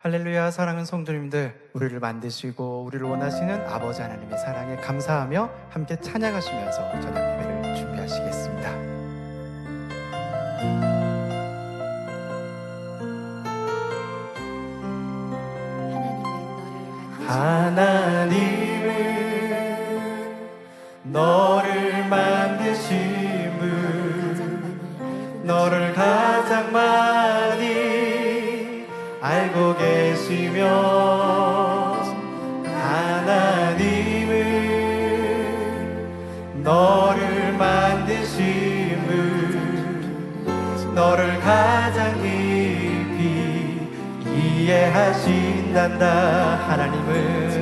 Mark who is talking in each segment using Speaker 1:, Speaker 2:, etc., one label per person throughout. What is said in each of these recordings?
Speaker 1: 할렐루야. 사랑하는 성도님들, 우리를 만드시고 우리를 원하시는 아버지 하나님의 사랑에 감사하며 함께 찬양하시면서 저녁 예배를 준비하시겠습니다. 하나님은 너를 만드신 분, 너를 가장 많이 알고 계시며, 하나님은 너를 만드신 분, 너를 가장 깊이 이해하신단다. 하나님은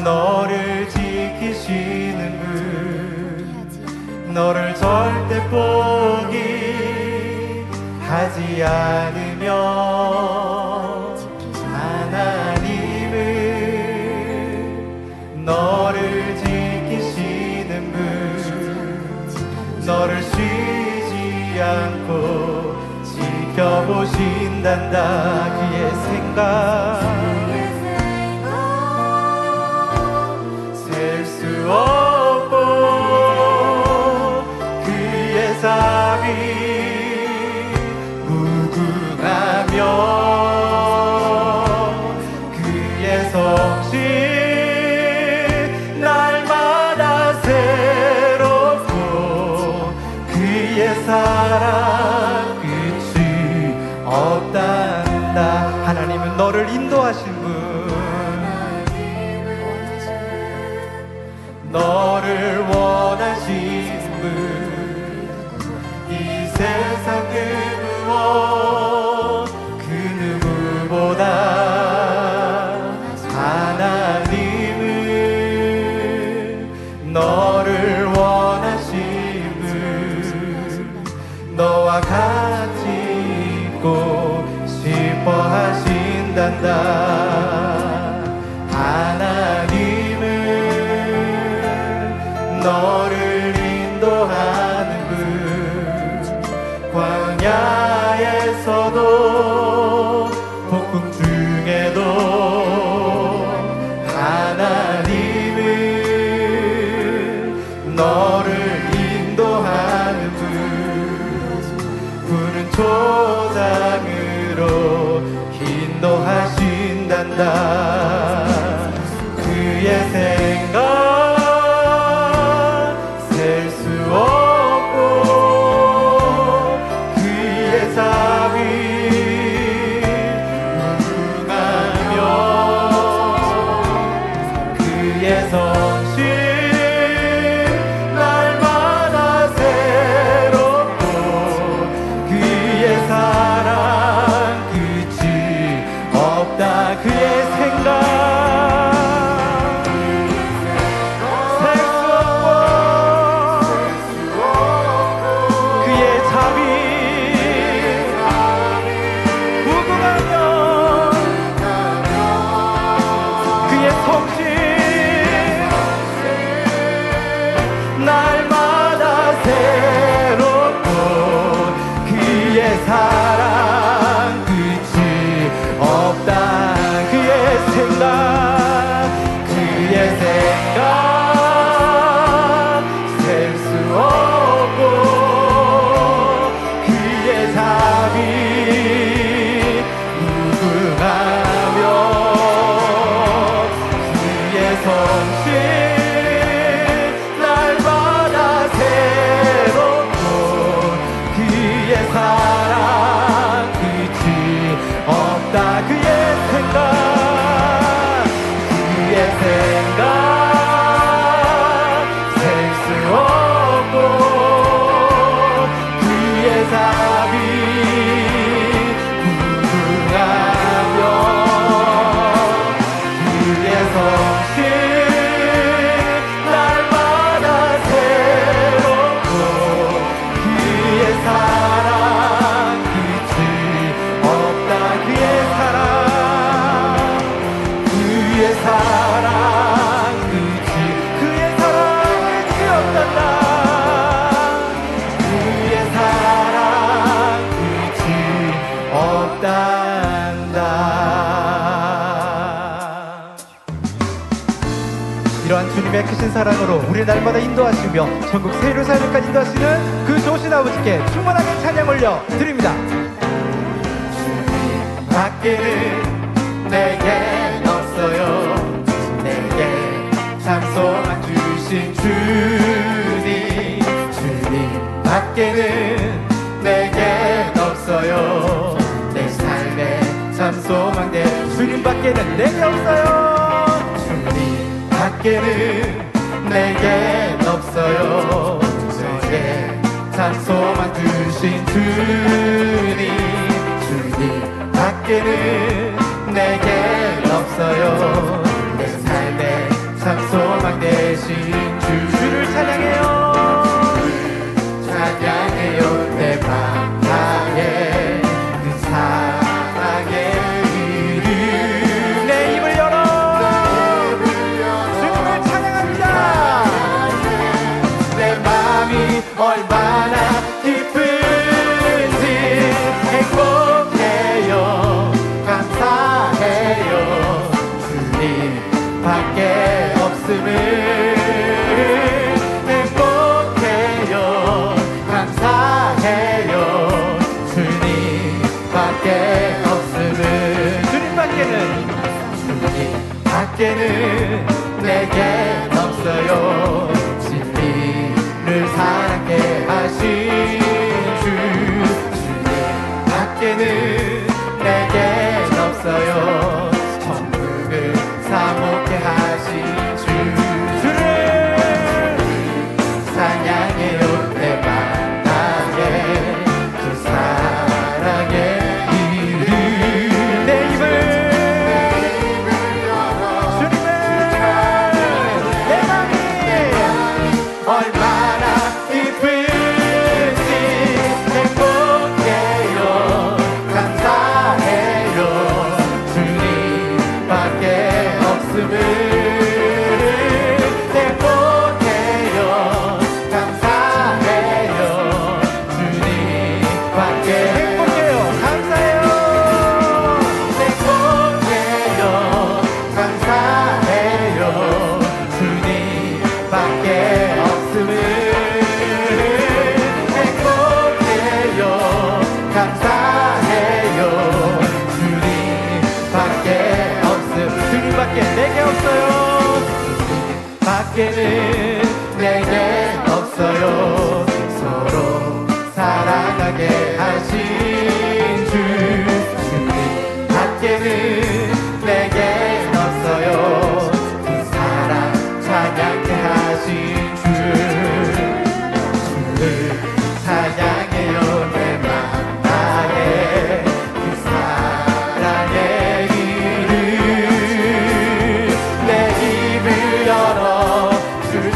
Speaker 1: 너를 지키시는 분, 너를 절대 포기 하지 않으며, 하나님은 너를 지키시는 분, 너를 쉬지 않고 지켜보신단다. 그의 생각 셀 수 없고, 그의 삶이 무궁하며, 그의 성실 날마다 새롭고, 그의 사랑 끝이 없단다. 하나님은 너를 인도하신 분, 너를 원하신 분, 이 세상 그 무엇 그 누구보다 하나님은 너를 원하신 분, 너와 같이 있고 싶어 하신단다. 하나님은 너를 인도하는 분, 광야에서도 폭풍 중에도 하나님은 너를 인도하는 분, 푸른 초장으로 인도하신단다. 그의 생각 셀 수 없고, 그의 삶이 무궁하며, 그의 성실 날마다 새롭고, 그의 사랑 끝이 없다. 그의 생각 날마다 새롭고, 그의 사랑 끝이 없다. 그의 생각 그의 생각 셀 수 없고, 그의 삶이 무궁하며, 그의 성실 사랑 끝이 없다. 그의 생각 셀 수 없고, 그의 삶이 무궁하며, 그의 성실 날마다 새롭고, 그의 사랑 끝이 없다. 그의 사랑 끝이, 그의 사랑 끝이 없단다. 그의 사랑 주님의 크신 사랑으로 우리 날마다 인도하시며 전국 새 예루살렘까지 인도하시는 그 좋으신 아버지께 충만하게 찬양 올려 드립니다. 주님 밖에는 내겐 없어요. 내게 참 소망 주신 주님, 주님 밖에는 내겐 없어요. 내 삶에 참 소망된 주님 밖에는 내게 없어요. 주님 밖에는 내겐 없어요. 내게 참 소망 주신 주님, 주님 밖에는 내겐 없어요. 내 삶에 참 소망 되신 주를 찬양해요. 찬양해요. 내 방향에 그 사랑의 이름. 내 입을 열어 주님을 찬양합니다. 내 마음이 얼마나 기쁜지 행복해요. 감사해요. 주님 밖에 없음을 행복해요. 감사해요. 주님 밖에 없음을. 주님 밖에는 내겐 없어요. 진리를 사랑케 하신 주, 주님 밖에는 내겐 없어요. 천국을 사모케 하신 주, 주를 찬양해요. 내 만나게 그 사랑의 이름. 내 입을 주님을 내 맘이 얼마나 기쁜지 행복해요. 감사해요. 주님 밖에 없음을 행복해요. 감사해요. 주님 밖에 행복해요. 감사해요. 행복해요. 감사해요. 주님 밖에 없음을 행복해요. 감사해요. 주님 밖에 없음. 주님 밖에 내게 없어요. 밖에는 내게 없어요. 서로 사랑하게 하신 주, 주님 밖에는 내게 없어요. 그 사랑 찬양케 하신 주, 주를 찬양해요. 내 맘 나에 그 사랑의 이름. 내 입을 열어 주를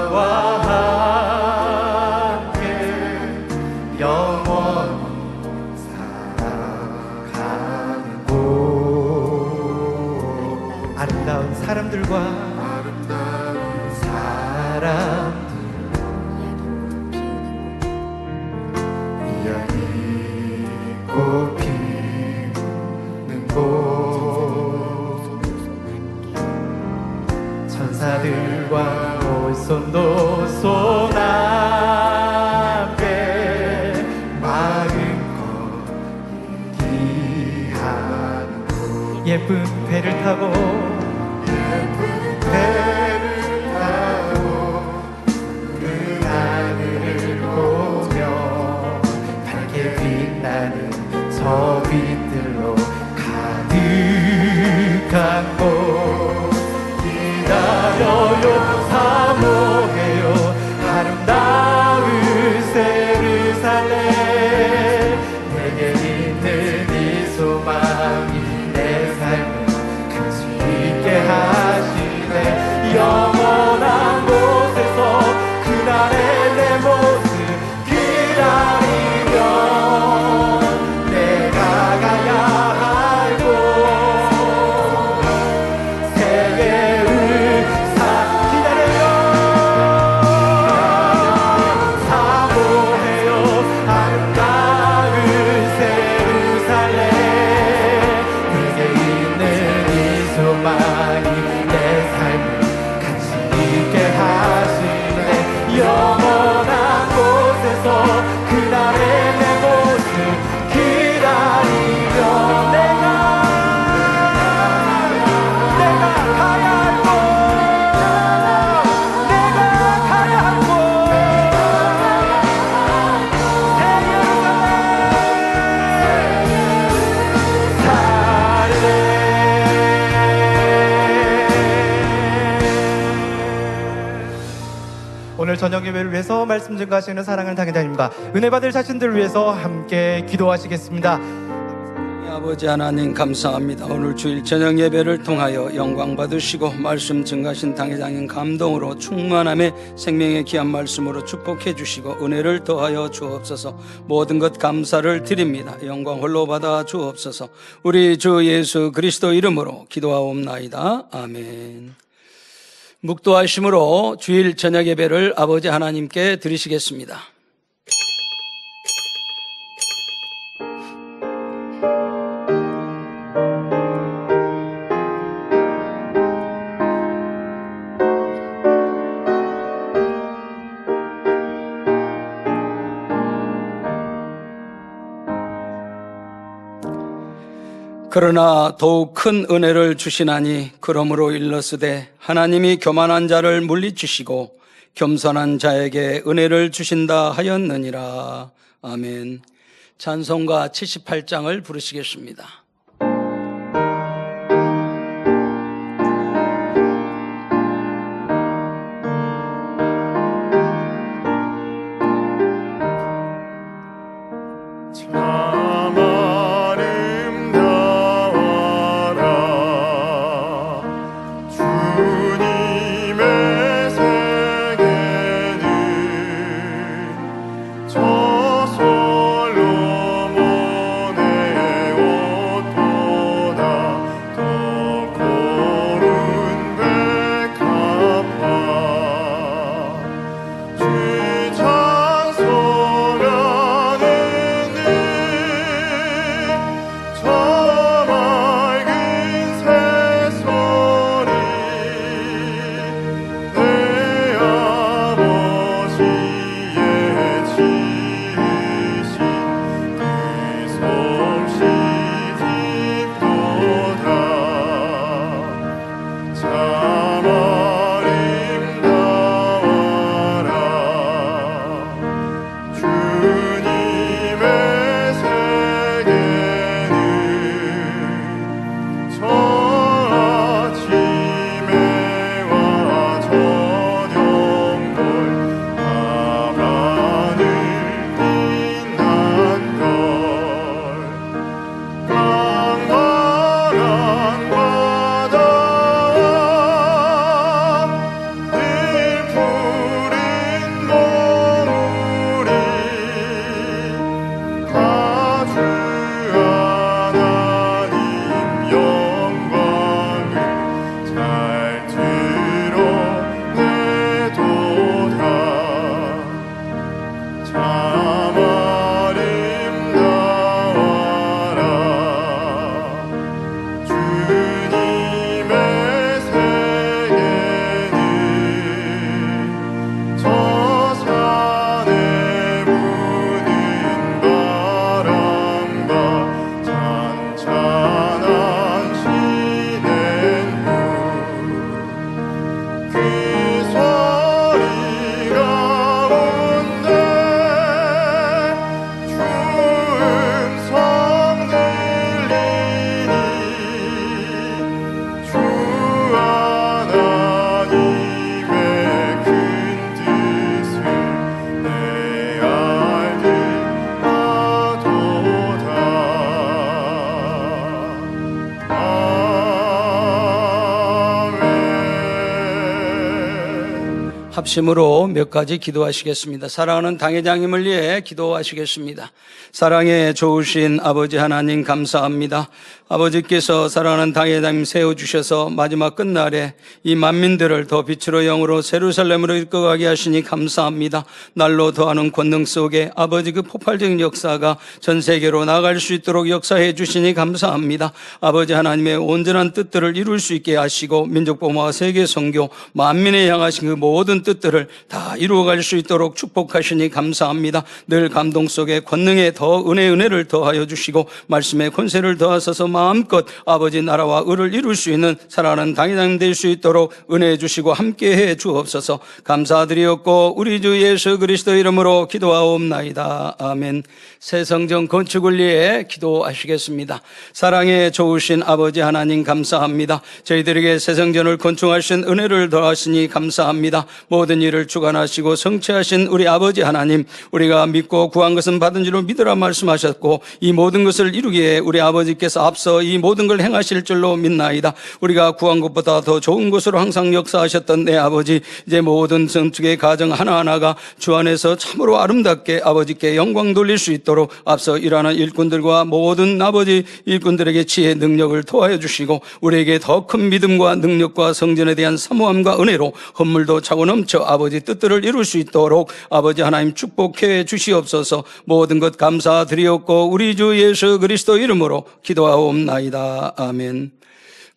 Speaker 1: 나와 함께 영원히 살아가는 곳. 아름다운 사람들과 꽃 피는 곳. 천사들과 올손도 손 앞에 마음껏 얘기하는 곳. 예쁜 배를 타고 그 하늘을 보며 밝게 빛나는 저 빛들로 가득한 곳. 기다려요, 사모해요, 아름다운 예루살렘. 내게 있는 이 소망이 내 삶을 가치 있게 하시네. 영원한 곳에서 그날의 내 모습 기다리며 내가 가야 할 곳. 세계를 기다려요, 사모해요, 아름다운 예루살렘. 내게 있는 이 소망이 내 삶을 가치 있게 하시네. 영원한 곳에서 그날의 내 모습 기다리며 내가 가야 할 곳, 내가 가야 할 곳, 새 예루살렘. 오늘 저녁 예배를 위해서 말씀 증거하시는 사랑하는 당회자님과 은혜 받을 자신들을 위해서 함께 기도하시겠습니다.
Speaker 2: 아버지 하나님 감사합니다. 오늘 주일 저녁 예배를 통하여 영광 받으시고 말씀 증가하신 당회장님 감동으로 충만함의 생명의 귀한 말씀으로 축복해 주시고 은혜를 더하여 주옵소서. 모든 것 감사를 드립니다. 영광 홀로 받아 주옵소서. 우리 주 예수 그리스도 이름으로 기도하옵나이다. 아멘. 묵도하심으로 주일 저녁 예배를 아버지 하나님께 드리시겠습니다. 그러나 더욱 큰 은혜를 주시나니 그러므로 일러스되 하나님이 교만한 자를 물리치시고 겸손한 자에게 은혜를 주신다 하였느니라. 아멘. 찬송가 78장을 부르시겠습니다.
Speaker 3: 저 솔로몬의
Speaker 2: 합심으로 몇 가지 기도하시겠습니다. 사랑하는 당회장님을 위해 기도하시겠습니다. 사랑에 좋으신 아버지 하나님 감사합니다. 아버지께서 사랑하는 당회장님 세워주셔서 마지막 끝날에 이 만민들을 더 빛으로 영으로 예루살렘으로 이끌어가게 하시니 감사합니다. 날로 더하는 권능 속에 아버지 그 폭발적인 역사가 전 세계로 나갈 수 있도록 역사해 주시니 감사합니다. 아버지 하나님의 온전한 뜻들을 이룰 수 있게 하시고 민족보호와 세계 선교 만민에 향하신 그 모든 뜻들을 다 이루어갈 수 있도록 축복하시니 감사합니다. 늘 감동 속에 권능에 더 은혜를 더하여 주시고 말씀의 권세를 더하셔서 마음껏 아버지 나라와 의를 이룰 수 있는 사랑하는 당회장님 될 수 있도록 은혜해 주시고 함께해 주옵소서. 감사드리었고 우리 주 예수 그리스도 이름으로 기도하옵나이다. 아멘. 새 성전 건축을 위해 기도하시겠습니다. 사랑에 좋으신 아버지 하나님 감사합니다. 저희들에게 새 성전을 건축하신 은혜를 더하시니 감사합니다. 모든 일을 주관하시고 성취하신 우리 아버지 하나님, 우리가 믿고 구한 것은 받은 줄로 믿으라 말씀하셨고 이 모든 것을 이루기에 우리 아버지께서 앞서 이 모든 걸 행하실 줄로 믿나이다. 우리가 구한 것보다 더 좋은 것으로 항상 역사하셨던 내 아버지, 이제 모든 전축의 가정 하나하나가 주 안에서 참으로 아름답게 아버지께 영광 돌릴 수 있도록 앞서 일하는 일꾼들과 모든 아버지 일꾼들에게 지혜 능력을 도와여 주시고 우리에게 더 큰 믿음과 능력과 성전에 대한 사모함과 은혜로 헌물도 차고 넘쳐 아버지 뜻들을 이룰 수 있도록 아버지 하나님 축복해 주시옵소서. 모든 것 감사드리옵고 우리 주 예수 그리스도 이름으로 기도하옵나이다. 아멘.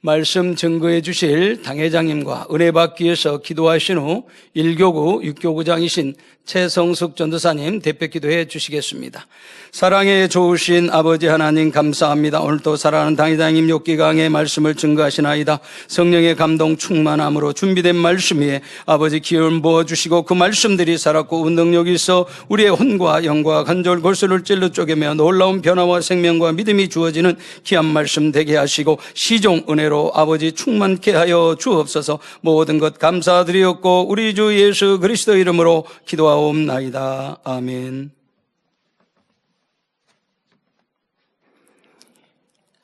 Speaker 2: 말씀 증거해 주실 당회장님과 은혜 받기 위해서 기도하신 후 1교구 6교구장이신 최성숙 전도사님 대표 기도해 주시겠습니다. 사랑에 좋으신 아버지 하나님 감사합니다. 오늘도 사랑하는 당회장님 욥기강의 말씀을 증거하시나이다. 성령의 감동 충만함으로 준비된 말씀 위에 아버지 기름 부어주시고 그 말씀들이 살았고 운동력이 있어 우리의 혼과 영과 관절 골수를 찔러 쪼개며 놀라운 변화와 생명과 믿음이 주어지는 귀한 말씀 되게 하시고 시종 은혜로 아버지 충만케 하여 주옵소서. 모든 것 감사드리었고 우리 주 예수 그리스도 이름으로 기도하옵나이다. 아멘.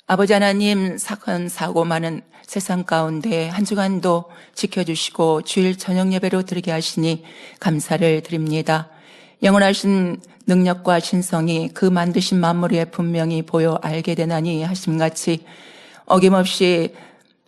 Speaker 3: 아버지 하나님, 사건 사고 많은 세상 가운데 한 주간도 지켜주시고 주일 저녁 예배로 드리게 하시니 감사를 드립니다. 영원하신 능력과 신성이 그 만드신 만물에 분명히 보여 알게 되나니 하심같이 어김없이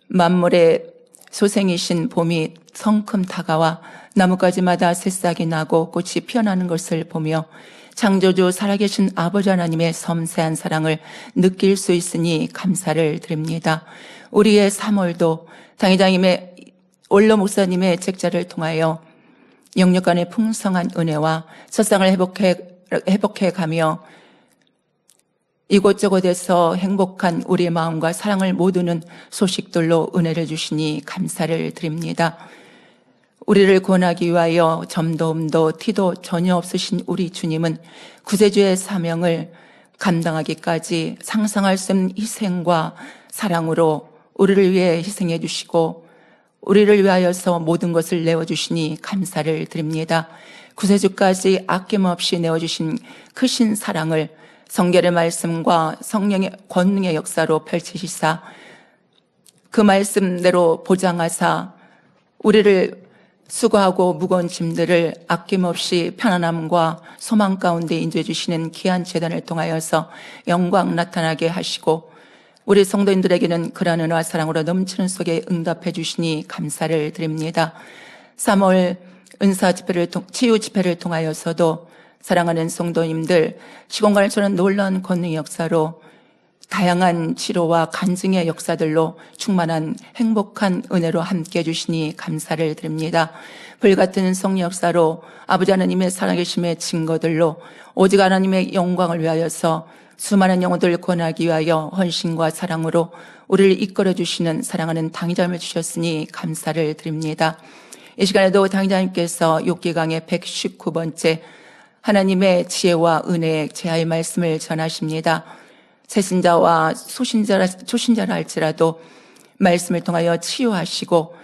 Speaker 3: 만물의 소생이신 봄이 성큼 다가와 나뭇가지마다 새싹이 나고 꽃이 피어나는 것을 보며 창조주 살아계신 아버지 하나님의 섬세한 사랑을 느낄 수 있으니 감사를 드립니다. 우리의 3월도 당회장님의 올로 목사님의 책자를 통하여 영육간의 풍성한 은혜와 세상을 회복해가며 이곳저곳에서 행복한 우리의 마음과 사랑을 모두는 소식들로 은혜를 주시니 감사를 드립니다. 우리를 구원하기 위하여 점도음도 티도 전혀 없으신 우리 주님은 구세주의 사명을 감당하기까지 상상할 수 없는 희생과 사랑으로 우리를 위해 희생해 주시고 우리를 위하여서 모든 것을 내어주시니 감사를 드립니다. 구세주까지 아낌없이 내어주신 크신 사랑을 성결의 말씀과 성령의 권능의 역사로 펼치시사 그 말씀대로 보장하사 우리를 수고하고 무거운 짐들을 아낌없이 편안함과 소망 가운데 인도해 주시는 귀한 재단을 통하여서 영광 나타나게 하시고 우리 성도인들에게는 그러한 은혜와 사랑으로 넘치는 속에 응답해 주시니 감사를 드립니다. 3월 은사 집회를 치유 집회를 통하여서도 사랑하는 성도님들 시공간을 초는 놀라운 권능의 역사로 다양한 치료와 간증의 역사들로 충만한 행복한 은혜로 함께해 주시니 감사를 드립니다. 불같은 성령 역사로 아버지 하나님의 살아계심의 증거들로 오직 하나님의 영광을 위하여서 수많은 영혼들을 구원하기 위하여 헌신과 사랑으로 우리를 이끌어 주시는 사랑하는 당회장님을 주셨으니 감사를 드립니다. 이 시간에도 당회장님께서 욥기강의 119번째 하나님의 지혜와 은혜의 제하의 말씀을 전하십니다. 새신자와 초신자라 할지라도 말씀을 통하여 치유하시고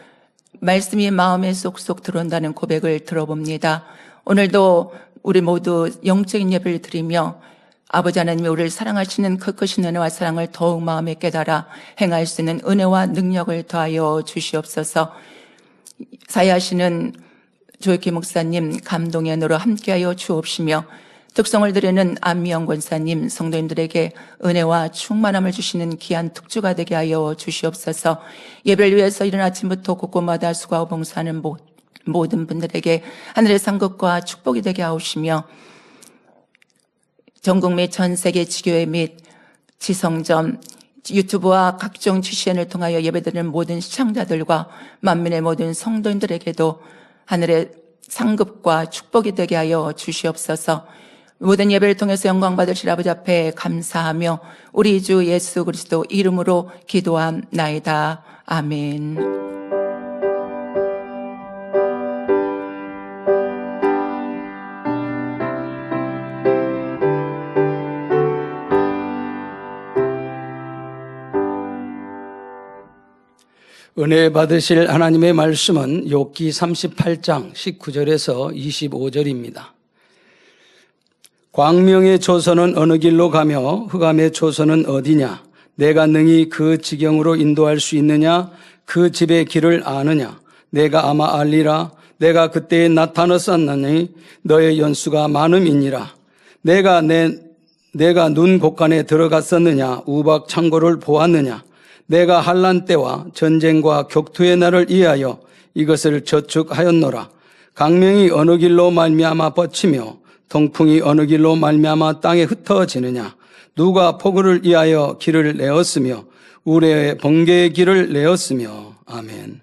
Speaker 3: 말씀이 마음에 쏙쏙 들어온다는 고백을 들어봅니다. 오늘도 우리 모두 영적인 예배를 드리며 아버지 하나님이 우리를 사랑하시는 그 크신 은혜와 사랑을 더욱 마음에 깨달아 행할 수 있는 은혜와 능력을 더하여 주시옵소서. 사회하시는 조익희 목사님 감동의 은혜로 함께하여 주옵시며 특성을 드리는 안미영 권사님 성도님들에게 은혜와 충만함을 주시는 귀한 특주가 되게 하여 주시옵소서. 예배를 위해서 이른 아침부터 곳곳마다 수고하고 봉사하는 모든 분들에게 하늘의 상급과 축복이 되게 하옵시며 전국 및 전 세계 지교회 및 지성점 유튜브와 각종 GCN을 통하여 예배드리는 모든 시청자들과 만민의 모든 성도님들에게도 하늘의 상급과 축복이 되게 하여 주시옵소서. 모든 예배를 통해서 영광 받으실 아버지 앞에 감사하며 우리 주 예수 그리스도 이름으로 기도함나이다. 아멘.
Speaker 2: 은혜 받으실 하나님의 말씀은 욥기 38장 19절에서 25절입니다. 광명의 조선은 어느 길로 가며 흑암의 조선은 어디냐? 내가 능히 그 지경으로 인도할 수 있느냐? 그 집의 길을 아느냐? 내가 아마 알리라. 내가 그때에 나타났었나니 너의 연수가 많음이니라. 내가 눈 곳간에 들어갔었느냐? 우박 창고를 보았느냐? 내가 환난 때와 전쟁과 격투의 날을 이하여 이것을 저축하였노라. 강명이 어느 길로 말미암아 뻗치며 동풍이 어느 길로 말미암아 땅에 흩어지느냐? 누가 포구를 위하여 길을 내었으며 우레의 번개의 길을 내었으며. 아멘.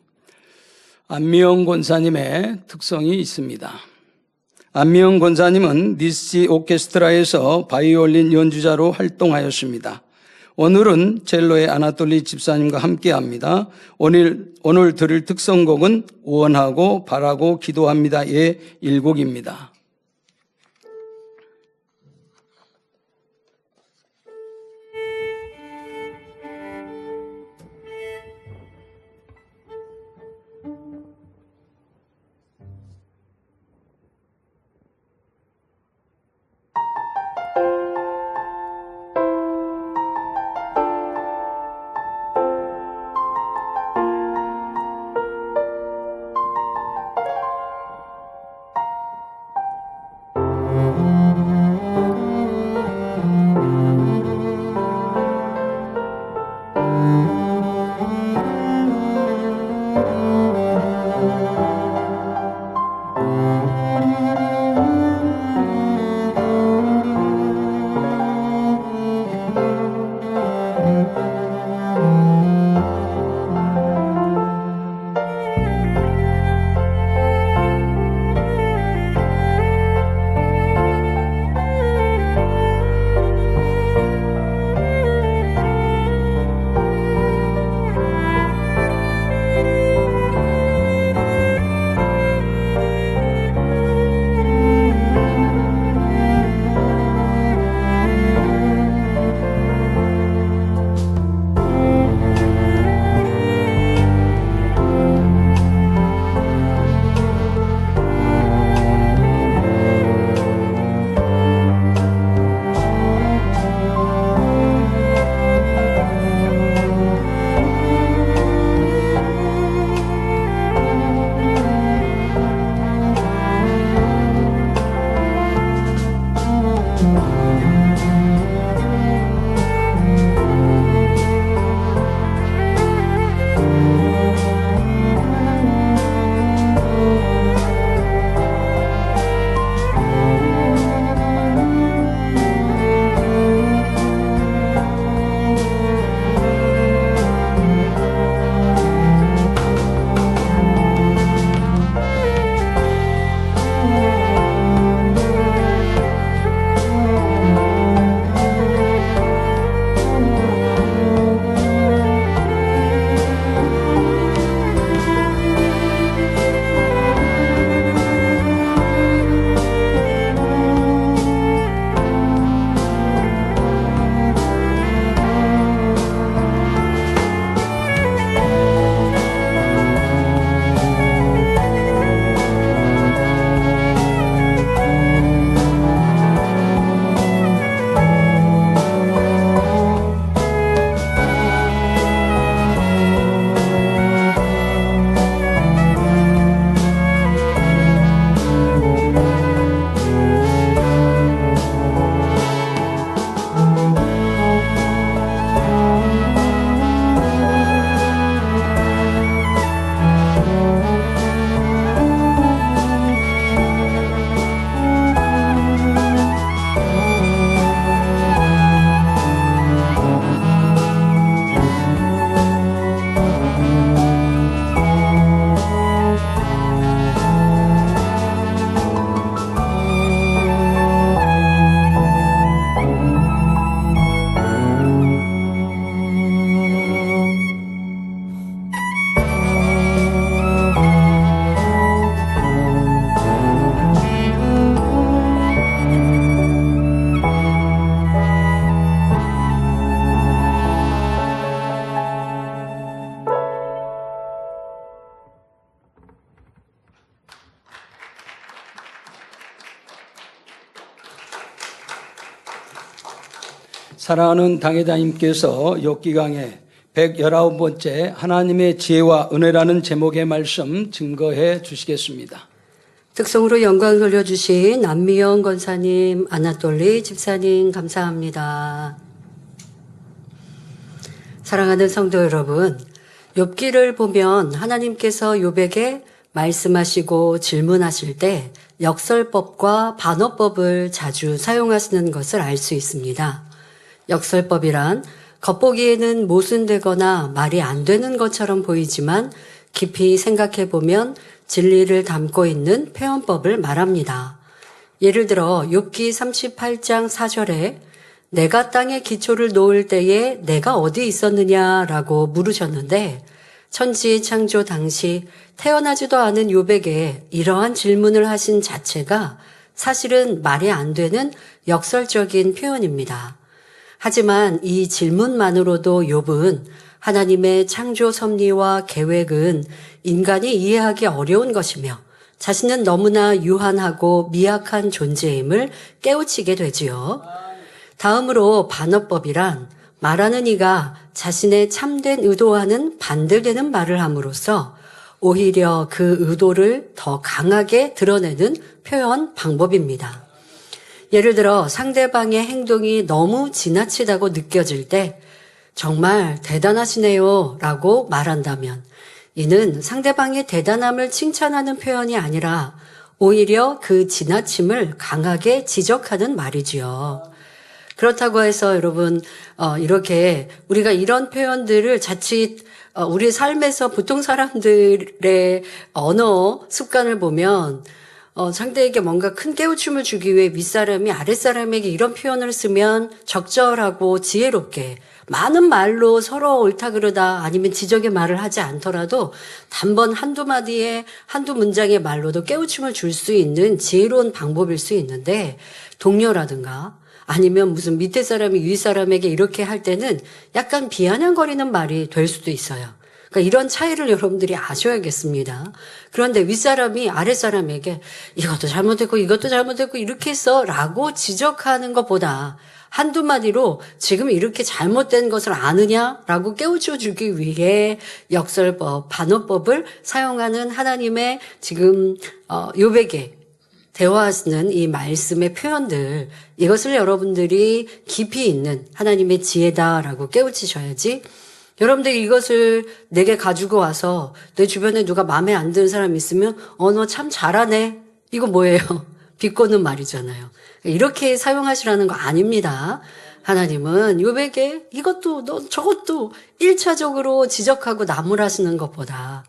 Speaker 2: 안미영 권사님의 특성이 있습니다. 안미영 권사님은 니스 오케스트라에서 바이올린 연주자로 활동하였습니다. 오늘은 첼로의 아나톨리 집사님과 함께합니다. 오늘 들을 특성곡은 원하고 바라고 기도합니다의 1곡입니다. 사랑하는 당회장님께서 욥기 강의 119번째 하나님의 지혜와 은혜라는 제목의 말씀 증거해 주시겠습니다.
Speaker 4: 특성으로 영광 돌려주신 안미영 권사님, 아나톨리 집사님 감사합니다. 사랑하는 성도 여러분, 욥기를 보면 하나님께서 욥에게 말씀하시고 질문하실 때 역설법과 반어법을 자주 사용하시는 것을 알 수 있습니다. 역설법이란 겉보기에는 모순되거나 말이 안 되는 것처럼 보이지만 깊이 생각해 보면 진리를 담고 있는 표현법을 말합니다. 예를 들어 욥기 38장 4절에 내가 땅에 기초를 놓을 때에 내가 어디 있었느냐라고 물으셨는데 천지 창조 당시 태어나지도 않은 욥에게 이러한 질문을 하신 자체가 사실은 말이 안 되는 역설적인 표현입니다. 하지만 이 질문만으로도 욥은 하나님의 창조 섭리와 계획은 인간이 이해하기 어려운 것이며 자신은 너무나 유한하고 미약한 존재임을 깨우치게 되지요. 다음으로 반어법이란 말하는 이가 자신의 참된 의도와는 반대되는 말을 함으로써 오히려 그 의도를 더 강하게 드러내는 표현 방법입니다. 예를 들어 상대방의 행동이 너무 지나치다고 느껴질 때 정말 대단하시네요 라고 말한다면 이는 상대방의 대단함을 칭찬하는 표현이 아니라 오히려 그 지나침을 강하게 지적하는 말이지요. 그렇다고 해서 여러분 이렇게 우리가 이런 표현들을 자칫 우리 삶에서 보통 사람들의 언어 습관을 보면 상대에게 뭔가 큰 깨우침을 주기 위해 윗사람이 아랫사람에게 이런 표현을 쓰면 적절하고 지혜롭게 많은 말로 서로 옳다 그르다 아니면 지적의 말을 하지 않더라도 단번 한두 마디에 한두 문장의 말로도 깨우침을 줄 수 있는 지혜로운 방법일 수 있는데 동료라든가 아니면 무슨 밑에 사람이 위 사람에게 이렇게 할 때는 약간 비아냥거리는 말이 될 수도 있어요. 그러니까 이런 차이를 여러분들이 아셔야겠습니다. 그런데 윗사람이 아랫사람에게 이것도 잘못했고 이것도 잘못했고 이렇게 했어 라고 지적하는 것보다 한두 마디로 지금 이렇게 잘못된 것을 아느냐라고 깨우쳐 주기 위해 역설법, 반어법을 사용하는 하나님의 지금 욥에게 대화하시는 이 말씀의 표현들, 이것을 여러분들이 깊이 있는 하나님의 지혜다라고 깨우치셔야지 여러분들이 이것을 내게 가지고 와서 내 주변에 누가 마음에 안 드는 사람 있으면 너 참 잘하네. 이거 뭐예요? 비꼬는 말이잖아요. 이렇게 사용하시라는 거 아닙니다. 하나님은 욥에게 이것도 너 저것도 1차적으로 지적하고 나무라시는 것보다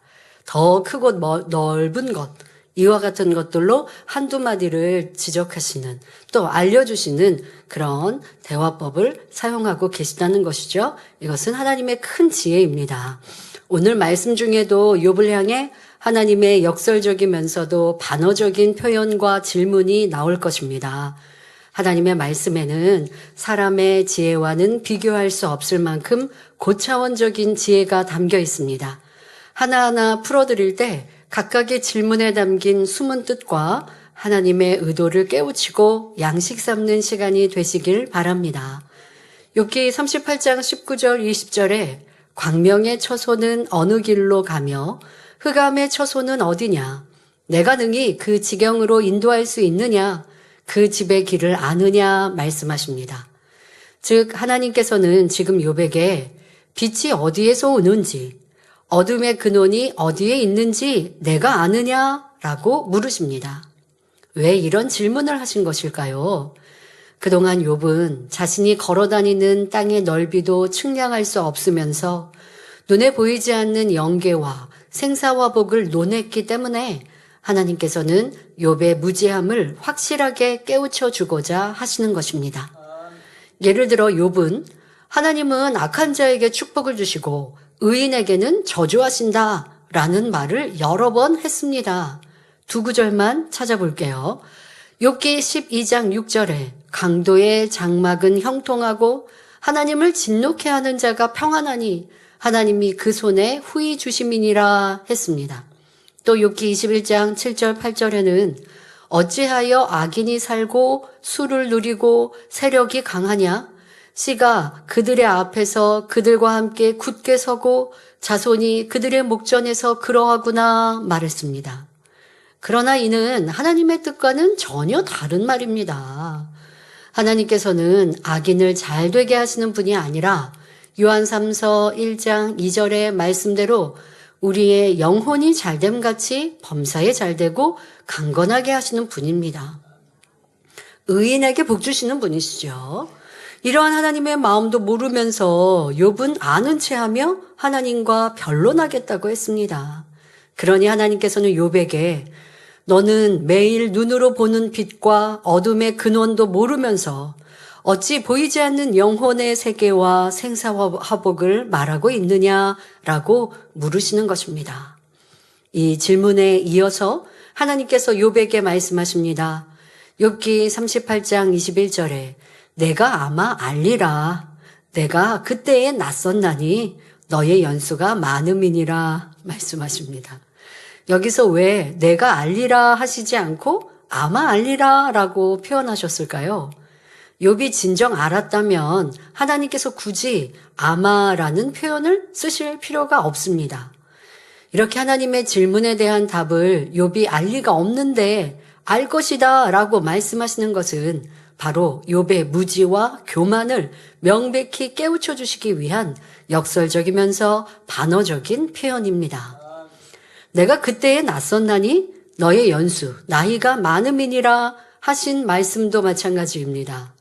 Speaker 4: 더 크고 넓은 것, 이와 같은 것들로 한두 마디를 지적하시는 또 알려주시는 그런 대화법을 사용하고 계시다는 것이죠. 이것은 하나님의 큰 지혜입니다. 오늘 말씀 중에도 욥을 향해 하나님의 역설적이면서도 반어적인 표현과 질문이 나올 것입니다. 하나님의 말씀에는 사람의 지혜와는 비교할 수 없을 만큼 고차원적인 지혜가 담겨 있습니다. 하나하나 풀어드릴 때 각각의 질문에 담긴 숨은 뜻과 하나님의 의도를 깨우치고 양식 삼는 시간이 되시길 바랍니다. 욥기 38장 19절 20절에 광명의 처소는 어느 길로 가며 흑암의 처소는 어디냐? 내가 능히 그 지경으로 인도할 수 있느냐? 그 집의 길을 아느냐? 말씀하십니다. 즉 하나님께서는 지금 욥에게 빛이 어디에서 오는지 어둠의 근원이 어디에 있는지 내가 아느냐라고 물으십니다. 왜 이런 질문을 하신 것일까요? 그동안 욥은 자신이 걸어다니는 땅의 넓이도 측량할 수 없으면서 눈에 보이지 않는 영계와 생사화복을 논했기 때문에 하나님께서는 욥의 무지함을 확실하게 깨우쳐 주고자 하시는 것입니다. 예를 들어 욥은 하나님은 악한 자에게 축복을 주시고 의인에게는 저주하신다 라는 말을 여러 번 했습니다. 두 구절만 찾아볼게요. 욥기 12장 6절에 강도의 장막은 형통하고 하나님을 진노케 하는 자가 평안하니 하나님이 그 손에 후히 주심이니라 했습니다. 또 욥기 21장 7절 8절에는 어찌하여 악인이 살고 수를 누리고 세력이 강하냐? 씨가 그들의 앞에서 그들과 함께 굳게 서고 자손이 그들의 목전에서 그러하구나 말했습니다. 그러나 이는 하나님의 뜻과는 전혀 다른 말입니다. 하나님께서는 악인을 잘 되게 하시는 분이 아니라 요한 3서 1장 2절의 말씀대로 우리의 영혼이 잘됨 같이 범사에 잘되고 강건하게 하시는 분입니다. 의인에게 복 주시는 분이시죠. 이러한 하나님의 마음도 모르면서 욥은 아는 체하며 하나님과 변론하겠다고 했습니다. 그러니 하나님께서는 욥에게 너는 매일 눈으로 보는 빛과 어둠의 근원도 모르면서 어찌 보이지 않는 영혼의 세계와 생사화복을 말하고 있느냐라고 물으시는 것입니다. 이 질문에 이어서 하나님께서 욥에게 말씀하십니다. 욥기 38장 21절에 내가 아마 알리라. 내가 그때에 낯섰나니 너의 연수가 많음이니라 말씀하십니다. 여기서 왜 내가 알리라 하시지 않고 아마 알리라 라고 표현하셨을까요? 욥이 진정 알았다면 하나님께서 굳이 아마라는 표현을 쓰실 필요가 없습니다. 이렇게 하나님의 질문에 대한 답을 욥이 알 리가 없는데 알 것이다 라고 말씀하시는 것은 바로 욥의 무지와 교만을 명백히 깨우쳐 주시기 위한 역설적이면서 반어적인 표현입니다. 내가 그때에 낯섰나니 너의 연수, 나이가 많음이니라 하신 말씀도 마찬가지입니다.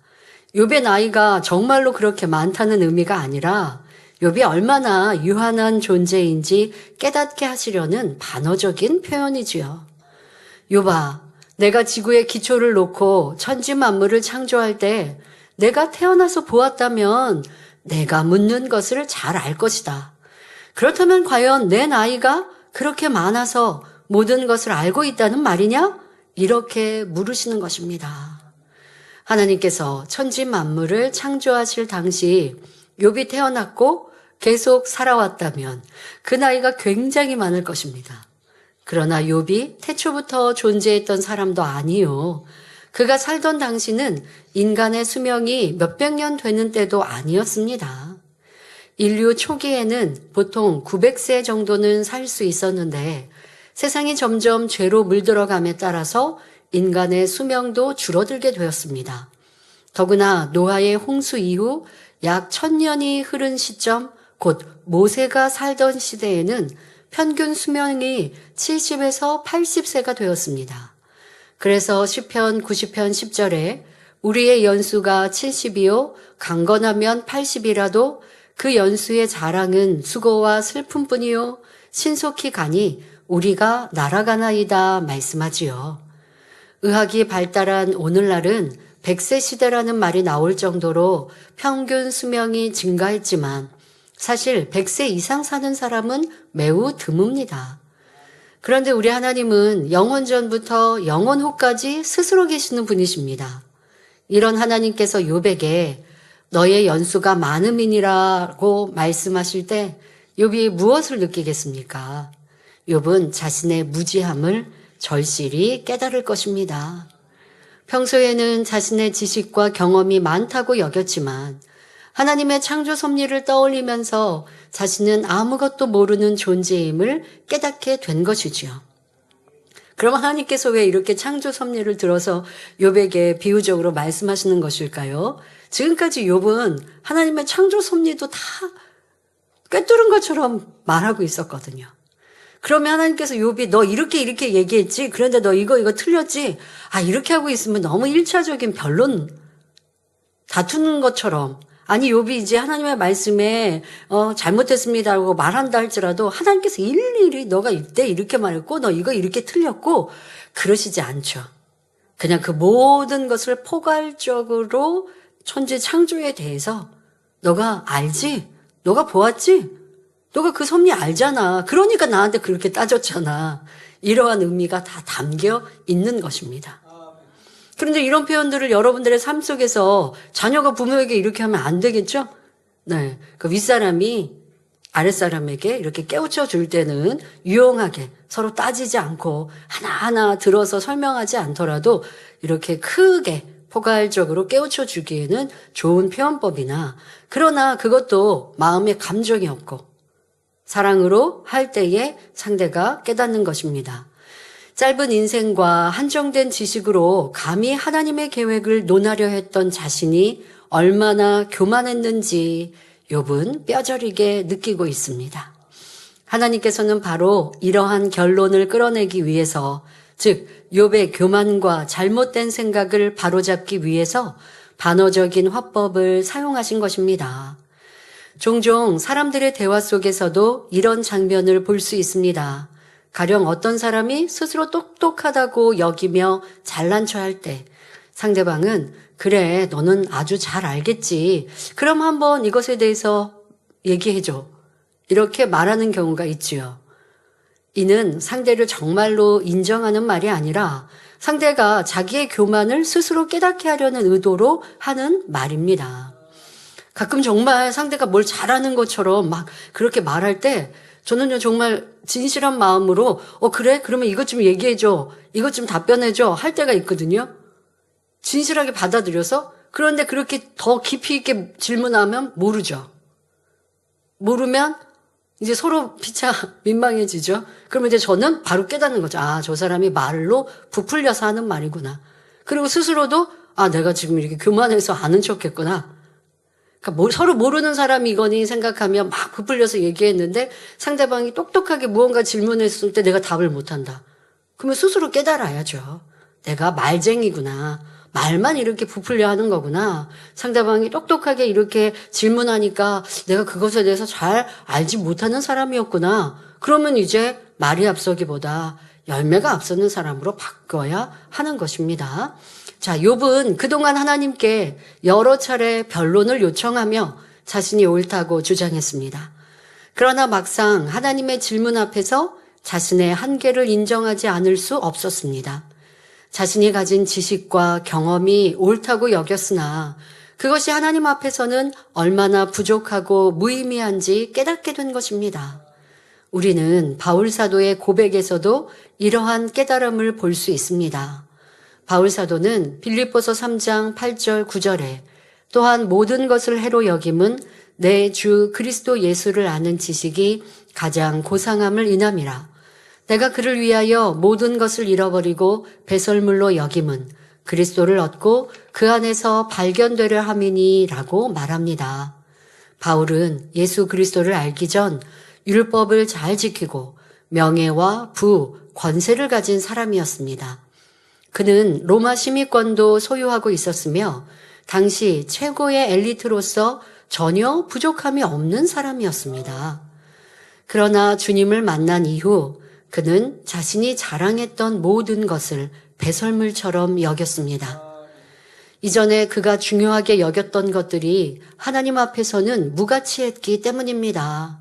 Speaker 4: 욥의 나이가 정말로 그렇게 많다는 의미가 아니라 욥이 얼마나 유한한 존재인지 깨닫게 하시려는 반어적인 표현이지요. 욥아, 내가 지구의 기초를 놓고 천지 만물을 창조할 때 내가 태어나서 보았다면 내가 묻는 것을 잘 알 것이다. 그렇다면 과연 내 나이가 그렇게 많아서 모든 것을 알고 있다는 말이냐? 이렇게 물으시는 것입니다. 하나님께서 천지 만물을 창조하실 당시 욥이 태어났고 계속 살아왔다면 그 나이가 굉장히 많을 것입니다. 그러나 욥이 태초부터 존재했던 사람도 아니요. 그가 살던 당시는 인간의 수명이 몇백 년 되는 때도 아니었습니다. 인류 초기에는 보통 900세 정도는 살 수 있었는데 세상이 점점 죄로 물들어감에 따라서 인간의 수명도 줄어들게 되었습니다. 더구나 노아의 홍수 이후 약 1000년이 흐른 시점, 곧 모세가 살던 시대에는 평균 수명이 70에서 80세가 되었습니다. 그래서 시편 90편 10절에 우리의 연수가 70이요 강건하면 80이라도 그 연수의 자랑은 수고와 슬픔뿐이요 신속히 가니 우리가 날아가나이다 말씀하지요. 의학이 발달한 오늘날은 100세 시대라는 말이 나올 정도로 평균 수명이 증가했지만 사실 100세 이상 사는 사람은 매우 드뭅니다. 그런데 우리 하나님은 영원 전부터 영원 후까지 스스로 계시는 분이십니다. 이런 하나님께서 욥에게 너의 연수가 많음이니라고 말씀하실 때 욥이 무엇을 느끼겠습니까? 욥은 자신의 무지함을 절실히 깨달을 것입니다. 평소에는 자신의 지식과 경험이 많다고 여겼지만 하나님의 창조 섭리를 떠올리면서 자신은 아무것도 모르는 존재임을 깨닫게 된 것이지요. 그럼 하나님께서 왜 이렇게 창조 섭리를 들어서 욥에게 비유적으로 말씀하시는 것일까요? 지금까지 욥은 하나님의 창조 섭리도 다 꿰뚫은 것처럼 말하고 있었거든요. 그러면 하나님께서 욥이 너 이렇게 얘기했지? 그런데 너 이거 틀렸지? 이렇게 하고 있으면 너무 1차적인 변론 다투는 것처럼 아니 욥이 이제 하나님의 말씀에 잘못했습니다라고 말한다 할지라도 하나님께서 일일이 너가 이때 이렇게 말했고 너 이거 이렇게 틀렸고 그러시지 않죠. 그냥 그 모든 것을 포괄적으로 천지 창조에 대해서 너가 알지? 너가 보았지? 너가 그 섭리 알잖아. 그러니까 나한테 그렇게 따졌잖아. 이러한 의미가 다 담겨 있는 것입니다. 그런데 이런 표현들을 여러분들의 삶 속에서 자녀가 부모에게 이렇게 하면 안 되겠죠? 네. 그 윗사람이 아랫사람에게 이렇게 깨우쳐 줄 때는 유용하게 서로 따지지 않고 하나하나 들어서 설명하지 않더라도 이렇게 크게 포괄적으로 깨우쳐 주기에는 좋은 표현법이나 그러나 그것도 마음의 감정이 없고 사랑으로 할 때에 상대가 깨닫는 것입니다. 짧은 인생과 한정된 지식으로 감히 하나님의 계획을 논하려 했던 자신이 얼마나 교만했는지 욥은 뼈저리게 느끼고 있습니다. 하나님께서는 바로 이러한 결론을 끌어내기 위해서, 즉 욥의 교만과 잘못된 생각을 바로잡기 위해서 반어적인 화법을 사용하신 것입니다. 종종 사람들의 대화 속에서도 이런 장면을 볼 수 있습니다. 가령 어떤 사람이 스스로 똑똑하다고 여기며 잘난 척할 때 상대방은 그래, 너는 아주 잘 알겠지. 그럼 한번 이것에 대해서 얘기해줘. 이렇게 말하는 경우가 있지요. 이는 상대를 정말로 인정하는 말이 아니라 상대가 자기의 교만을 스스로 깨닫게 하려는 의도로 하는 말입니다. 가끔 정말 상대가 뭘 잘하는 것처럼 막 그렇게 말할 때 저는요 정말 진실한 마음으로 그래? 그러면 이것 좀 얘기해줘. 이것 좀 답변해줘. 할 때가 있거든요. 진실하게 받아들여서. 그런데 그렇게 더 깊이 있게 질문하면 모르죠. 모르면 이제 서로 피차 민망해지죠. 그러면 이제 저는 바로 깨닫는 거죠. 아, 저 사람이 말로 부풀려서 하는 말이구나. 그리고 스스로도 내가 지금 이렇게 교만해서 아는 척했구나. 그러니까 서로 모르는 사람이거니 생각하며 막 부풀려서 얘기했는데 상대방이 똑똑하게 무언가 질문했을 때 내가 답을 못한다. 그러면 스스로 깨달아야죠. 내가 말쟁이구나. 말만 이렇게 부풀려 하는 거구나. 상대방이 똑똑하게 이렇게 질문하니까 내가 그것에 대해서 잘 알지 못하는 사람이었구나. 그러면 이제 말이 앞서기보다 열매가 앞서는 사람으로 바꿔야 하는 것입니다. 자, 욥은 그동안 하나님께 여러 차례 변론을 요청하며 자신이 옳다고 주장했습니다. 그러나 막상 하나님의 질문 앞에서 자신의 한계를 인정하지 않을 수 없었습니다. 자신이 가진 지식과 경험이 옳다고 여겼으나 그것이 하나님 앞에서는 얼마나 부족하고 무의미한지 깨닫게 된 것입니다. 우리는 바울 사도의 고백에서도 이러한 깨달음을 볼 수 있습니다. 바울 사도는 빌립보서 3장 8절 9절에 또한 모든 것을 해로 여김은 내 주 그리스도 예수를 아는 지식이 가장 고상함을 인함이라. 내가 그를 위하여 모든 것을 잃어버리고 배설물로 여김은 그리스도를 얻고 그 안에서 발견되려 함이니라고 말합니다. 바울은 예수 그리스도를 알기 전 율법을 잘 지키고 명예와 부, 권세를 가진 사람이었습니다. 그는 로마 시민권도 소유하고 있었으며 당시 최고의 엘리트로서 전혀 부족함이 없는 사람이었습니다. 그러나 주님을 만난 이후 그는 자신이 자랑했던 모든 것을 배설물처럼 여겼습니다. 이전에 그가 중요하게 여겼던 것들이 하나님 앞에서는 무가치했기 때문입니다.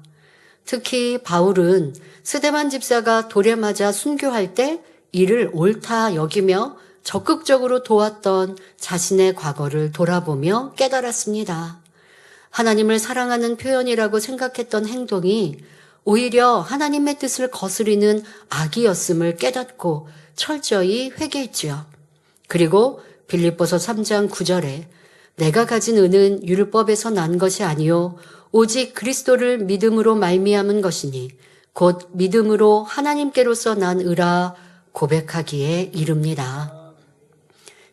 Speaker 4: 특히 바울은 스데반 집사가 돌에 맞아 순교할 때 이를 옳다 여기며 적극적으로 도왔던 자신의 과거를 돌아보며 깨달았습니다. 하나님을 사랑하는 표현이라고 생각했던 행동이 오히려 하나님의 뜻을 거스리는 악이었음을 깨닫고 철저히 회개했지요. 그리고 빌립보서 3장 9절에 내가 가진 은은 율법에서 난 것이 아니요 오직 그리스도를 믿음으로 말미암은 것이니 곧 믿음으로 하나님께로서 난 의라 고백하기에 이릅니다.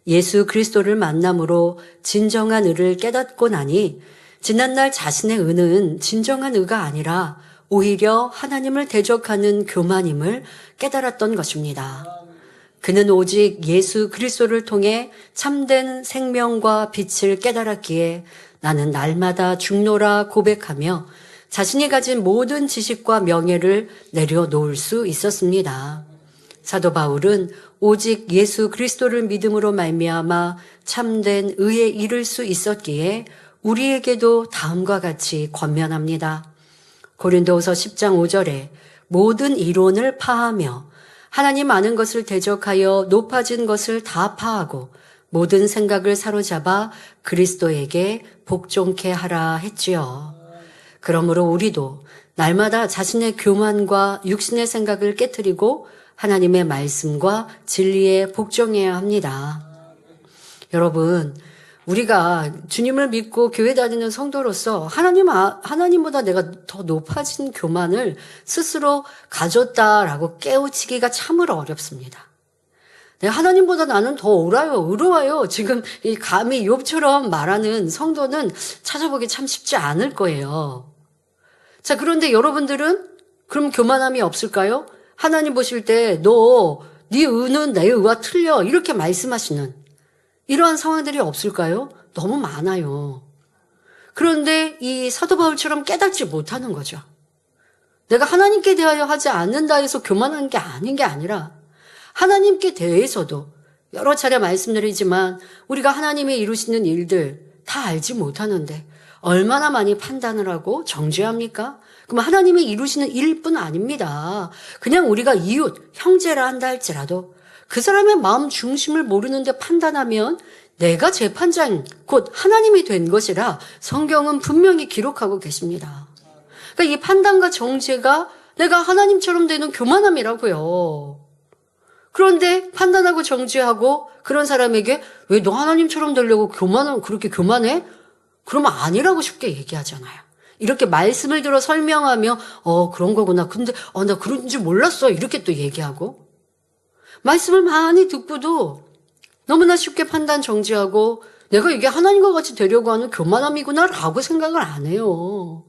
Speaker 4: 예수 그리스도를 만남으로 진정한 의를 깨닫고 나니 지난날 자신의 의는 진정한 의가 아니라 오히려 하나님을 대적하는 교만임을 깨달았던 것입니다. 그는 오직 예수 그리스도를 통해 참된 생명과 빛을 깨달았기에 나는 날마다 죽노라 고백하며 자신이 가진 모든 지식과 명예를 내려놓을 수 있었습니다. 사도 바울은 오직 예수 그리스도를 믿음으로 말미암아 참된 의에 이를 수 있었기에 우리에게도 다음과 같이 권면합니다. 고린도후서 10장 5절에 모든 이론을 파하며 하나님 아는 것을 대적하여 높아진 것을 다 파하고 모든 생각을 사로잡아 그리스도에게 복종케 하라 했지요. 그러므로 우리도 날마다 자신의 교만과 육신의 생각을 깨트리고 하나님의 말씀과 진리에 복종해야 합니다. 여러분, 우리가 주님을 믿고 교회 다니는 성도로서 하나님보다 내가 더 높아진 교만을 스스로 가졌다라고 깨우치기가 참으로 어렵습니다. 내가 하나님보다 나는 더 옳아요, 의로워요. 지금 이 감히 욥처럼 말하는 성도는 찾아보기 참 쉽지 않을 거예요. 자, 그런데 여러분들은 그럼 교만함이 없을까요? 하나님 보실 때 네 의는 내 의와 틀려 이렇게 말씀하시는 이러한 상황들이 없을까요? 너무 많아요. 그런데 이 사도 바울처럼 깨닫지 못하는 거죠. 내가 하나님께 대하여 하지 않는다 해서 교만한 게 아닌 게 아니라 하나님께 대해서도 여러 차례 말씀드리지만 우리가 하나님이 이루시는 일들 다 알지 못하는데 얼마나 많이 판단을 하고 정죄합니까? 그럼 하나님이 이루시는 일뿐 아닙니다. 그냥 우리가 이웃, 형제라 한다 할지라도 그 사람의 마음 중심을 모르는데 판단하면 내가 재판장, 곧 하나님이 된 것이라 성경은 분명히 기록하고 계십니다. 그러니까 이 판단과 정죄가 내가 하나님처럼 되는 교만함이라고요. 그런데 판단하고 정죄하고 그런 사람에게 왜 너 하나님처럼 되려고 그렇게 교만해? 그러면 아니라고 쉽게 얘기하잖아요. 이렇게 말씀을 들어 설명하며 그런 거구나. 근데 나 그런 줄 몰랐어. 이렇게 또 얘기하고 말씀을 많이 듣고도 너무나 쉽게 판단 정지하고 내가 이게 하나님과 같이 되려고 하는 교만함이구나 라고 생각을 안 해요.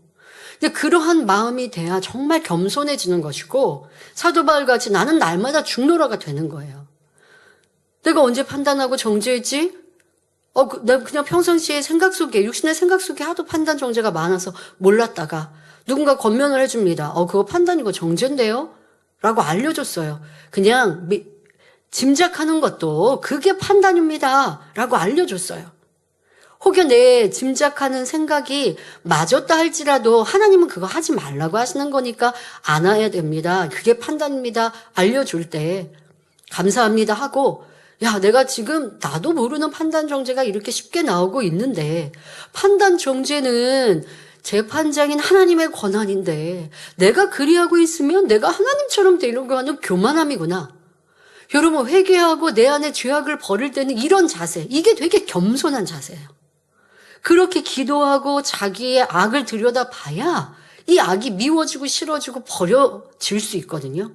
Speaker 4: 근데 그러한 마음이 돼야 정말 겸손해지는 것이고 사도 바울같이 나는 날마다 죽노라가 되는 거예요. 내가 언제 판단하고 정죄했지? 내가 그냥 평상시에 생각 속에, 육신의 생각 속에 하도 판단 정죄가 많아서 몰랐다가 누군가 권면을 해줍니다. 그거 판단이고 정죄인데요? 라고 알려줬어요. 그냥 짐작하는 것도 그게 판단입니다. 라고 알려줬어요. 혹여 내 짐작하는 생각이 맞았다 할지라도 하나님은 그거 하지 말라고 하시는 거니까 안 해야 됩니다. 그게 판단입니다. 알려줄 때 감사합니다 하고 내가 지금 나도 모르는 판단 정죄가 이렇게 쉽게 나오고 있는데 판단 정죄는 재판장인 하나님의 권한인데 내가 그리하고 있으면 내가 하나님처럼 되려고 하는 교만함이구나. 여러분 회개하고 내 안에 죄악을 버릴 때는 이런 자세, 이게 되게 겸손한 자세예요. 그렇게 기도하고 자기의 악을 들여다봐야 이 악이 미워지고 싫어지고 버려질 수 있거든요.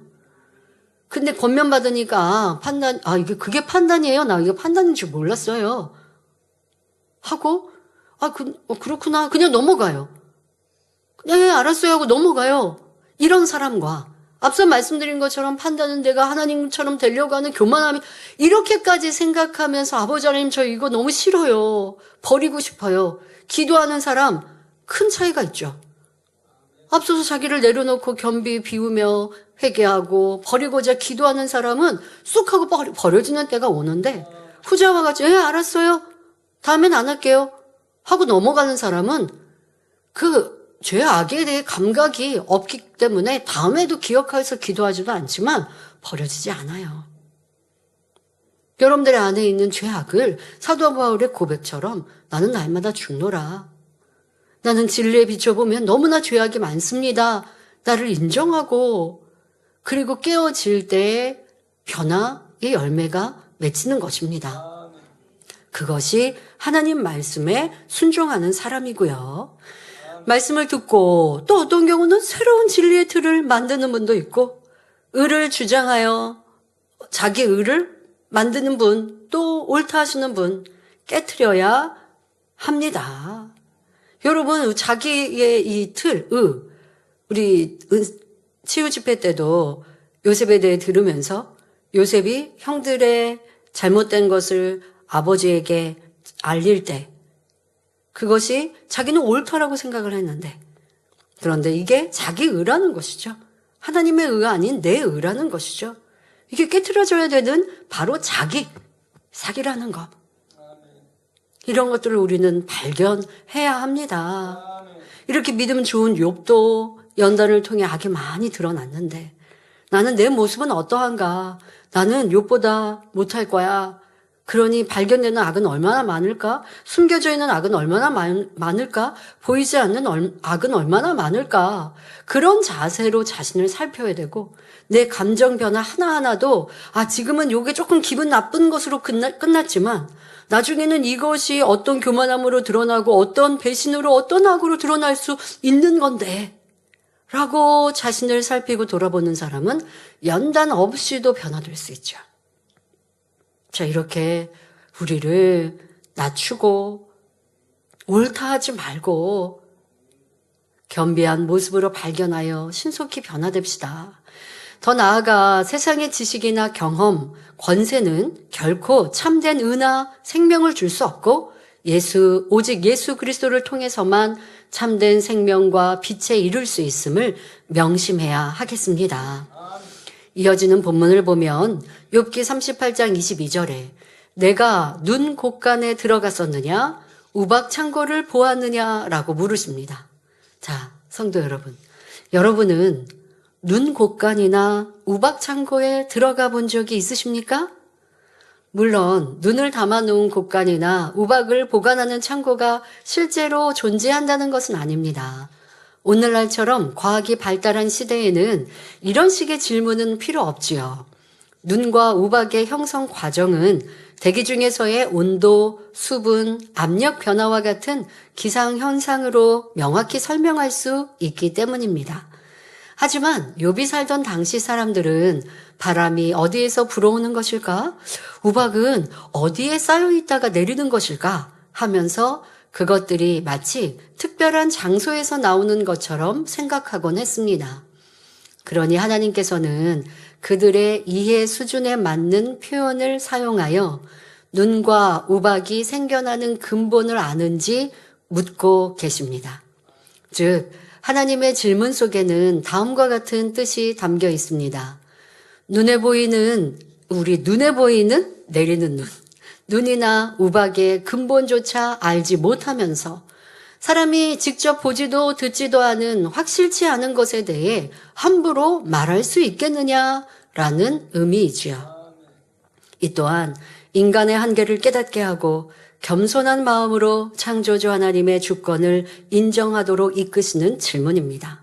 Speaker 4: 근데 권면 받으니까 그게 판단이에요. 나 이거 판단인 줄 몰랐어요. 하고 그렇구나. 그냥 넘어가요. 그냥 알았어요 하고 넘어가요. 이런 사람과 앞서 말씀드린 것처럼 판단은 내가 하나님처럼 되려고 하는 교만함이 이렇게까지 생각하면서 아버지 하나님 저 이거 너무 싫어요. 버리고 싶어요. 기도하는 사람 큰 차이가 있죠. 앞서서 자기를 내려놓고 겸비 비우며 회개하고 버리고자 기도하는 사람은 쑥 하고 버려지는 때가 오는데 후자와 같이 알았어요. 다음엔 안 할게요. 하고 넘어가는 사람은 그 죄악에 대해 감각이 없기 때문에 다음에도 기억해서 기도하지도 않지만 버려지지 않아요. 여러분들의 안에 있는 죄악을 사도 바울의 고백처럼 나는 날마다 죽노라. 나는 진리에 비춰보면 너무나 죄악이 많습니다. 나를 인정하고 그리고 깨어질 때의 변화의 열매가 맺히는 것입니다. 그것이 하나님 말씀에 순종하는 사람이고요. 말씀을 듣고 또 어떤 경우는 새로운 진리의 틀을 만드는 분도 있고 의를 주장하여 자기 의를 만드는 분, 또 옳다 하시는 분 깨트려야 합니다. 여러분 자기의 이 틀, 우리 치유 집회 때도 요셉에 대해 들으면서 요셉이 형들의 잘못된 것을 아버지에게 알릴 때 그것이 자기는 옳다라고 생각을 했는데 그런데 이게 자기 의라는 것이죠. 하나님의 의가 아닌 내 의라는 것이죠. 이게 깨트려져야 되는 바로 자기라는 것. 이런 것들을 우리는 발견해야 합니다. 이렇게 믿음 좋은 욥도 연단을 통해 악이 많이 드러났는데 나는 내 모습은 어떠한가? 나는 욥보다 못할 거야. 그러니 발견되는 악은 얼마나 많을까? 숨겨져 있는 악은 얼마나 많을까? 보이지 않는 악은 얼마나 많을까? 그런 자세로 자신을 살펴야 되고 내 감정 변화 하나하나도 지금은 요게 조금 기분 나쁜 것으로 끝났지만 나중에는 이것이 어떤 교만함으로 드러나고 어떤 배신으로 어떤 악으로 드러날 수 있는 건데 라고 자신을 살피고 돌아보는 사람은 연단 없이도 변화될 수 있죠. 자, 이렇게 우리를 낮추고 옳다 하지 말고 겸비한 모습으로 발견하여 신속히 변화됩시다. 더 나아가 세상의 지식이나 경험, 권세는 결코 참된 은하, 생명을 줄 수 없고 오직 예수 그리스도를 통해서만 참된 생명과 빛에 이룰 수 있음을 명심해야 하겠습니다. 이어지는 본문을 보면 욥기 38장 22절에 내가 눈 곳간에 들어갔었느냐 우박 창고를 보았느냐라고 물으십니다. 자, 성도 여러분, 여러분은 눈 곳간이나 우박 창고에 들어가 본 적이 있으십니까? 물론 눈을 담아놓은 곳간이나 우박을 보관하는 창고가 실제로 존재한다는 것은 아닙니다. 오늘날처럼 과학이 발달한 시대에는 이런 식의 질문은 필요 없지요. 눈과 우박의 형성 과정은 대기 중에서의 온도, 수분, 압력 변화와 같은 기상 현상으로 명확히 설명할 수 있기 때문입니다. 하지만 욥이 살던 당시 사람들은 바람이 어디에서 불어오는 것일까? 우박은 어디에 쌓여 있다가 내리는 것일까? 하면서 그것들이 마치 특별한 장소에서 나오는 것처럼 생각하곤 했습니다. 그러니 하나님께서는 그들의 이해 수준에 맞는 표현을 사용하여 눈과 우박이 생겨나는 근본을 아는지 묻고 계십니다. 즉, 하나님의 질문 속에는 다음과 같은 뜻이 담겨 있습니다. 우리 눈에 보이는 내리는 눈이나 우박의 근본조차 알지 못하면서 사람이 직접 보지도 듣지도 않은 확실치 않은 것에 대해 함부로 말할 수 있겠느냐라는 의미이지요. 이 또한 인간의 한계를 깨닫게 하고 겸손한 마음으로 창조주 하나님의 주권을 인정하도록 이끄시는 질문입니다.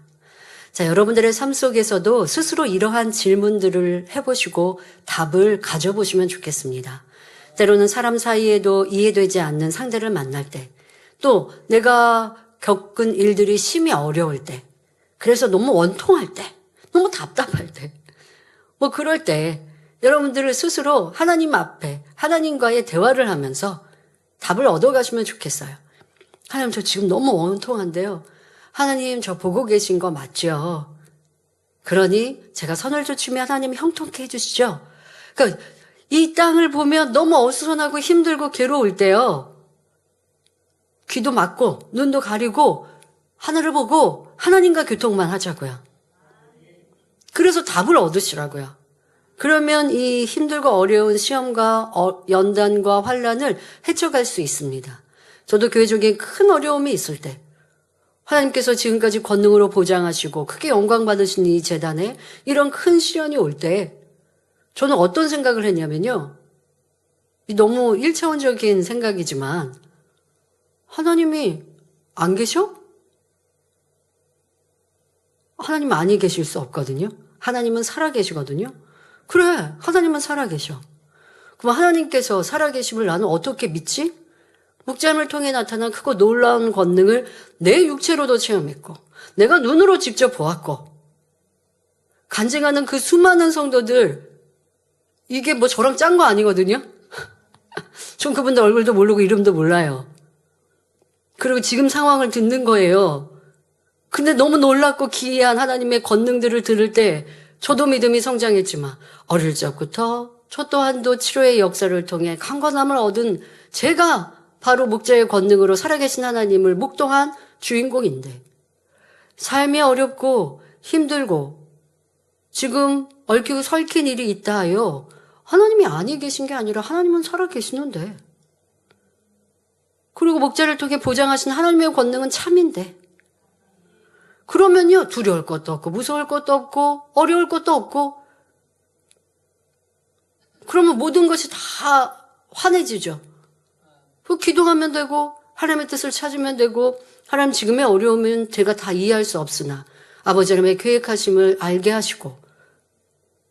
Speaker 4: 자, 여러분들의 삶 속에서도 스스로 이러한 질문들을 해보시고 답을 가져보시면 좋겠습니다. 때로는 사람 사이에도 이해되지 않는 상대를 만날 때, 또 내가 겪은 일들이 심히 어려울 때, 그래서 너무 원통할 때, 너무 답답할 때, 그럴 때 여러분들을 스스로 하나님 앞에 하나님과의 대화를 하면서 답을 얻어가시면 좋겠어요. 하나님, 저 지금 너무 원통한데요. 하나님, 저 보고 계신 거 맞죠? 그러니 제가 선을 쫓으면 하나님 형통케 해주시죠. 그러니까 이 땅을 보면 너무 어수선하고 힘들고 괴로울 때요. 귀도 막고 눈도 가리고 하늘을 보고 하나님과 교통만 하자고요. 그래서 답을 얻으시라고요. 그러면 이 힘들고 어려운 시험과 연단과 환난을 헤쳐갈 수 있습니다. 저도 교회적인 큰 어려움이 있을 때 하나님께서 지금까지 권능으로 보장하시고 크게 영광 받으신 이 재단에 이런 큰 시련이 올 때 저는 어떤 생각을 했냐면요. 너무 1차원적인 생각이지만 하나님이 안 계셔? 하나님 아니 계실 수 없거든요. 하나님은 살아 계시거든요. 그래, 하나님은 살아계셔. 그럼 하나님께서 살아계심을 나는 어떻게 믿지? 목자님을 통해 나타난 크고 놀라운 권능을 내 육체로도 체험했고 내가 눈으로 직접 보았고 간증하는 그 수많은 성도들, 이게 저랑 짠 거 아니거든요. 전 그분들 얼굴도 모르고 이름도 몰라요. 그리고 지금 상황을 듣는 거예요. 근데 너무 놀랍고 기이한 하나님의 권능들을 들을 때 저도 믿음이 성장했지만 어릴 적부터 저 또한도 치료의 역사를 통해 강건함을 얻은 제가 바로 목자의 권능으로 살아계신 하나님을 묵동한 주인공인데, 삶이 어렵고 힘들고 지금 얽히고 설킨 일이 있다 하여 하나님이 아니 계신 게 아니라 하나님은 살아계시는데, 그리고 목자를 통해 보장하신 하나님의 권능은 참인데, 그러면요, 두려울 것도 없고 무서울 것도 없고 어려울 것도 없고, 그러면 모든 것이 다 환해지죠. 기도하면 되고 하나님의 뜻을 찾으면 되고, 하나님 지금의 어려움은 제가 다 이해할 수 없으나 아버지 하나님의 계획하심을 알게 하시고,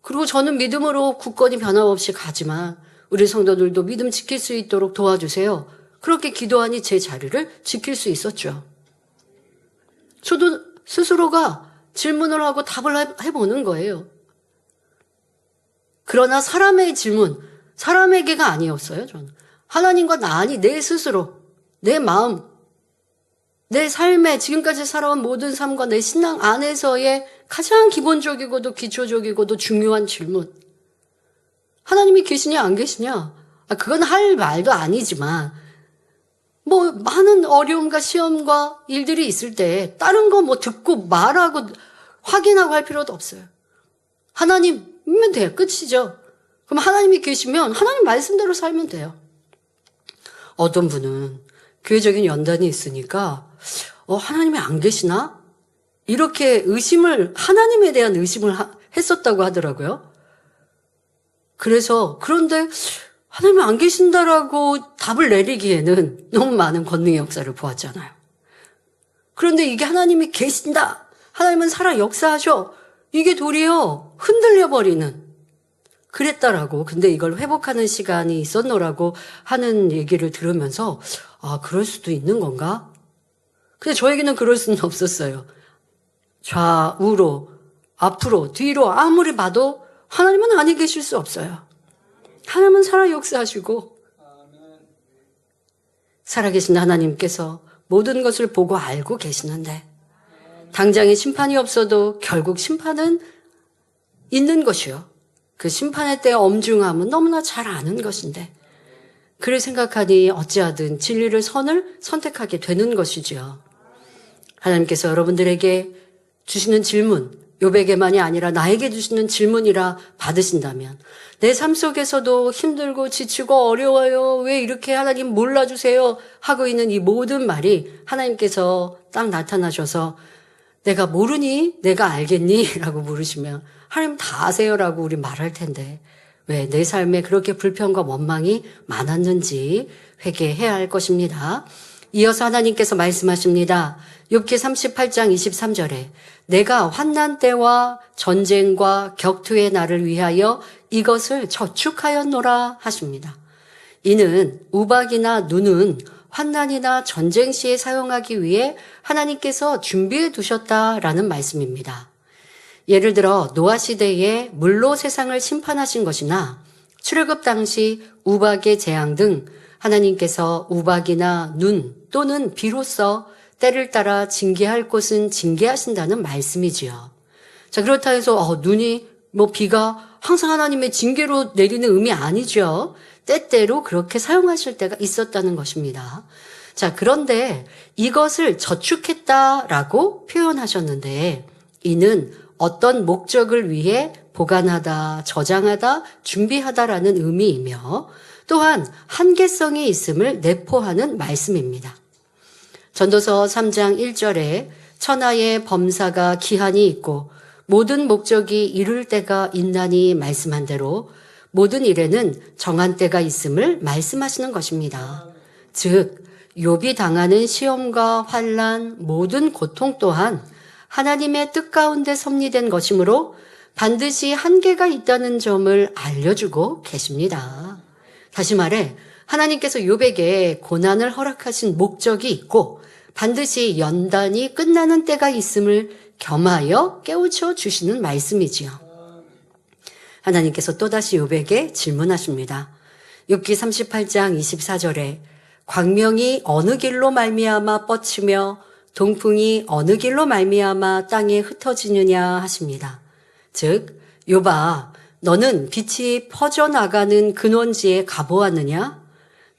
Speaker 4: 그리고 저는 믿음으로 굳건히 변함없이 가지만 우리 성도들도 믿음 지킬 수 있도록 도와주세요. 그렇게 기도하니 제 자리를 지킬 수 있었죠. 저도 스스로가 질문을 하고 답을 해보는 거예요. 그러나 사람의 질문, 사람에게가 아니었어요, 저는. 하나님과 나니 내 스스로, 내 마음, 내 삶에 지금까지 살아온 모든 삶과 내 신앙 안에서의 가장 기본적이고도 기초적이고도 중요한 질문. 하나님이 계시냐 안 계시냐? 그건 할 말도 아니지만 뭐 많은 어려움과 시험과 일들이 있을 때 다른 거 뭐 듣고 말하고 확인하고 할 필요도 없어요. 하나님이면 돼요. 끝이죠. 그럼 하나님이 계시면 하나님 말씀대로 살면 돼요. 어떤 분은 교회적인 연단이 있으니까 하나님이 안 계시나? 이렇게 하나님에 대한 의심을 했었다고 하더라고요. 그런데 하나님이 안 계신다라고 답을 내리기에는 너무 많은 권능의 역사를 보았잖아요. 그런데 이게 하나님이 계신다. 하나님은 살아 역사하셔. 이게 도리어 흔들려버리는 그랬다라고. 근데 이걸 회복하는 시간이 있었노라고 하는 얘기를 들으면서 그럴 수도 있는 건가? 근데 저에게는 그럴 수는 없었어요. 좌우로 앞으로 뒤로 아무리 봐도 하나님은 아니 계실 수 없어요. 하나님은 살아 역사하시고 살아계신 하나님께서 모든 것을 보고 알고 계시는데 당장의 심판이 없어도 결국 심판은 있는 것이요. 그 심판의 때의 엄중함은 너무나 잘 아는 것인데 그를 생각하니 어찌하든 진리를 선택하게 되는 것이지요. 하나님께서 여러분들에게 주시는 질문, 욥에게만이 아니라 나에게 주시는 질문이라 받으신다면 내 삶 속에서도 힘들고 지치고 어려워요. 왜 이렇게 하나님 몰라주세요 하고 있는 이 모든 말이 하나님께서 딱 나타나셔서 내가 모르니? 내가 알겠니? 라고 물으시면 하나님 다 아세요라고 우리 말할 텐데 왜 내 삶에 그렇게 불평과 원망이 많았는지 회개해야 할 것입니다. 이어서 하나님께서 말씀하십니다. 욥기 38장 23절에 내가 환난 때와 전쟁과 격투의 날을 위하여 이것을 저축하였노라 하십니다. 이는 우박이나 눈은 환난이나 전쟁 시에 사용하기 위해 하나님께서 준비해 두셨다라는 말씀입니다. 예를 들어 노아 시대에 물로 세상을 심판하신 것이나 출애굽 당시 우박의 재앙 등 하나님께서 우박이나 눈 또는 비로써 때를 따라 징계할 곳은 징계하신다는 말씀이지요. 자, 그렇다 해서 눈이 비가 항상 하나님의 징계로 내리는 의미 아니죠. 때때로 그렇게 사용하실 때가 있었다는 것입니다. 자, 그런데 이것을 저축했다라고 표현하셨는데 이는 어떤 목적을 위해 보관하다, 저장하다, 준비하다라는 의미이며 또한 한계성이 있음을 내포하는 말씀입니다. 전도서 3장 1절에 천하의 범사가 기한이 있고 모든 목적이 이룰 때가 있나니 말씀한 대로 모든 일에는 정한 때가 있음을 말씀하시는 것입니다. 즉 욥이 당하는 시험과 환난, 모든 고통 또한 하나님의 뜻 가운데 섭리된 것이므로 반드시 한계가 있다는 점을 알려주고 계십니다. 다시 말해 하나님께서 욥에게 고난을 허락하신 목적이 있고 반드시 연단이 끝나는 때가 있음을 겸하여 깨우쳐 주시는 말씀이지요. 하나님께서 또다시 욥에게 질문하십니다. 욥기 38장 24절에 광명이 어느 길로 말미암아 뻗치며 동풍이 어느 길로 말미암아 땅에 흩어지느냐 하십니다. 즉 욥아 너는 빛이 퍼져나가는 근원지에 가보았느냐?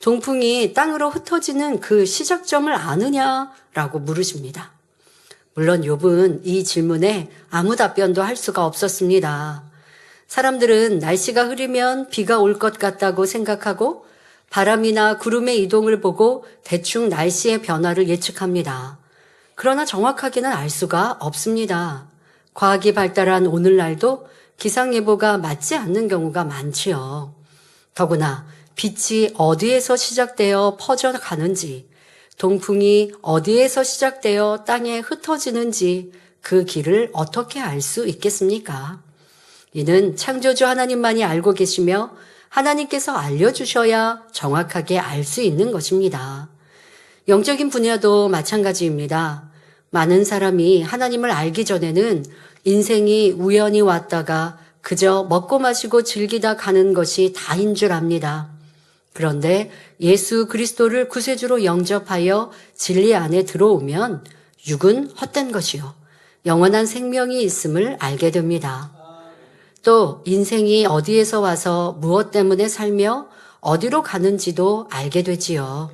Speaker 4: 동풍이 땅으로 흩어지는 그 시작점을 아느냐라고 물으십니다. 물론 욥은 이 질문에 아무 답변도 할 수가 없었습니다. 사람들은 날씨가 흐리면 비가 올 것 같다고 생각하고 바람이나 구름의 이동을 보고 대충 날씨의 변화를 예측합니다. 그러나 정확하게는 알 수가 없습니다. 과학이 발달한 오늘날도 기상예보가 맞지 않는 경우가 많지요. 더구나 빛이 어디에서 시작되어 퍼져가는지, 동풍이 어디에서 시작되어 땅에 흩어지는지 그 길을 어떻게 알 수 있겠습니까? 이는 창조주 하나님만이 알고 계시며 하나님께서 알려주셔야 정확하게 알 수 있는 것입니다. 영적인 분야도 마찬가지입니다. 많은 사람이 하나님을 알기 전에는 인생이 우연히 왔다가 그저 먹고 마시고 즐기다 가는 것이 다인 줄 압니다. 그런데 예수 그리스도를 구세주로 영접하여 진리 안에 들어오면 육은 헛된 것이요 영원한 생명이 있음을 알게 됩니다. 또 인생이 어디에서 와서 무엇 때문에 살며 어디로 가는지도 알게 되지요.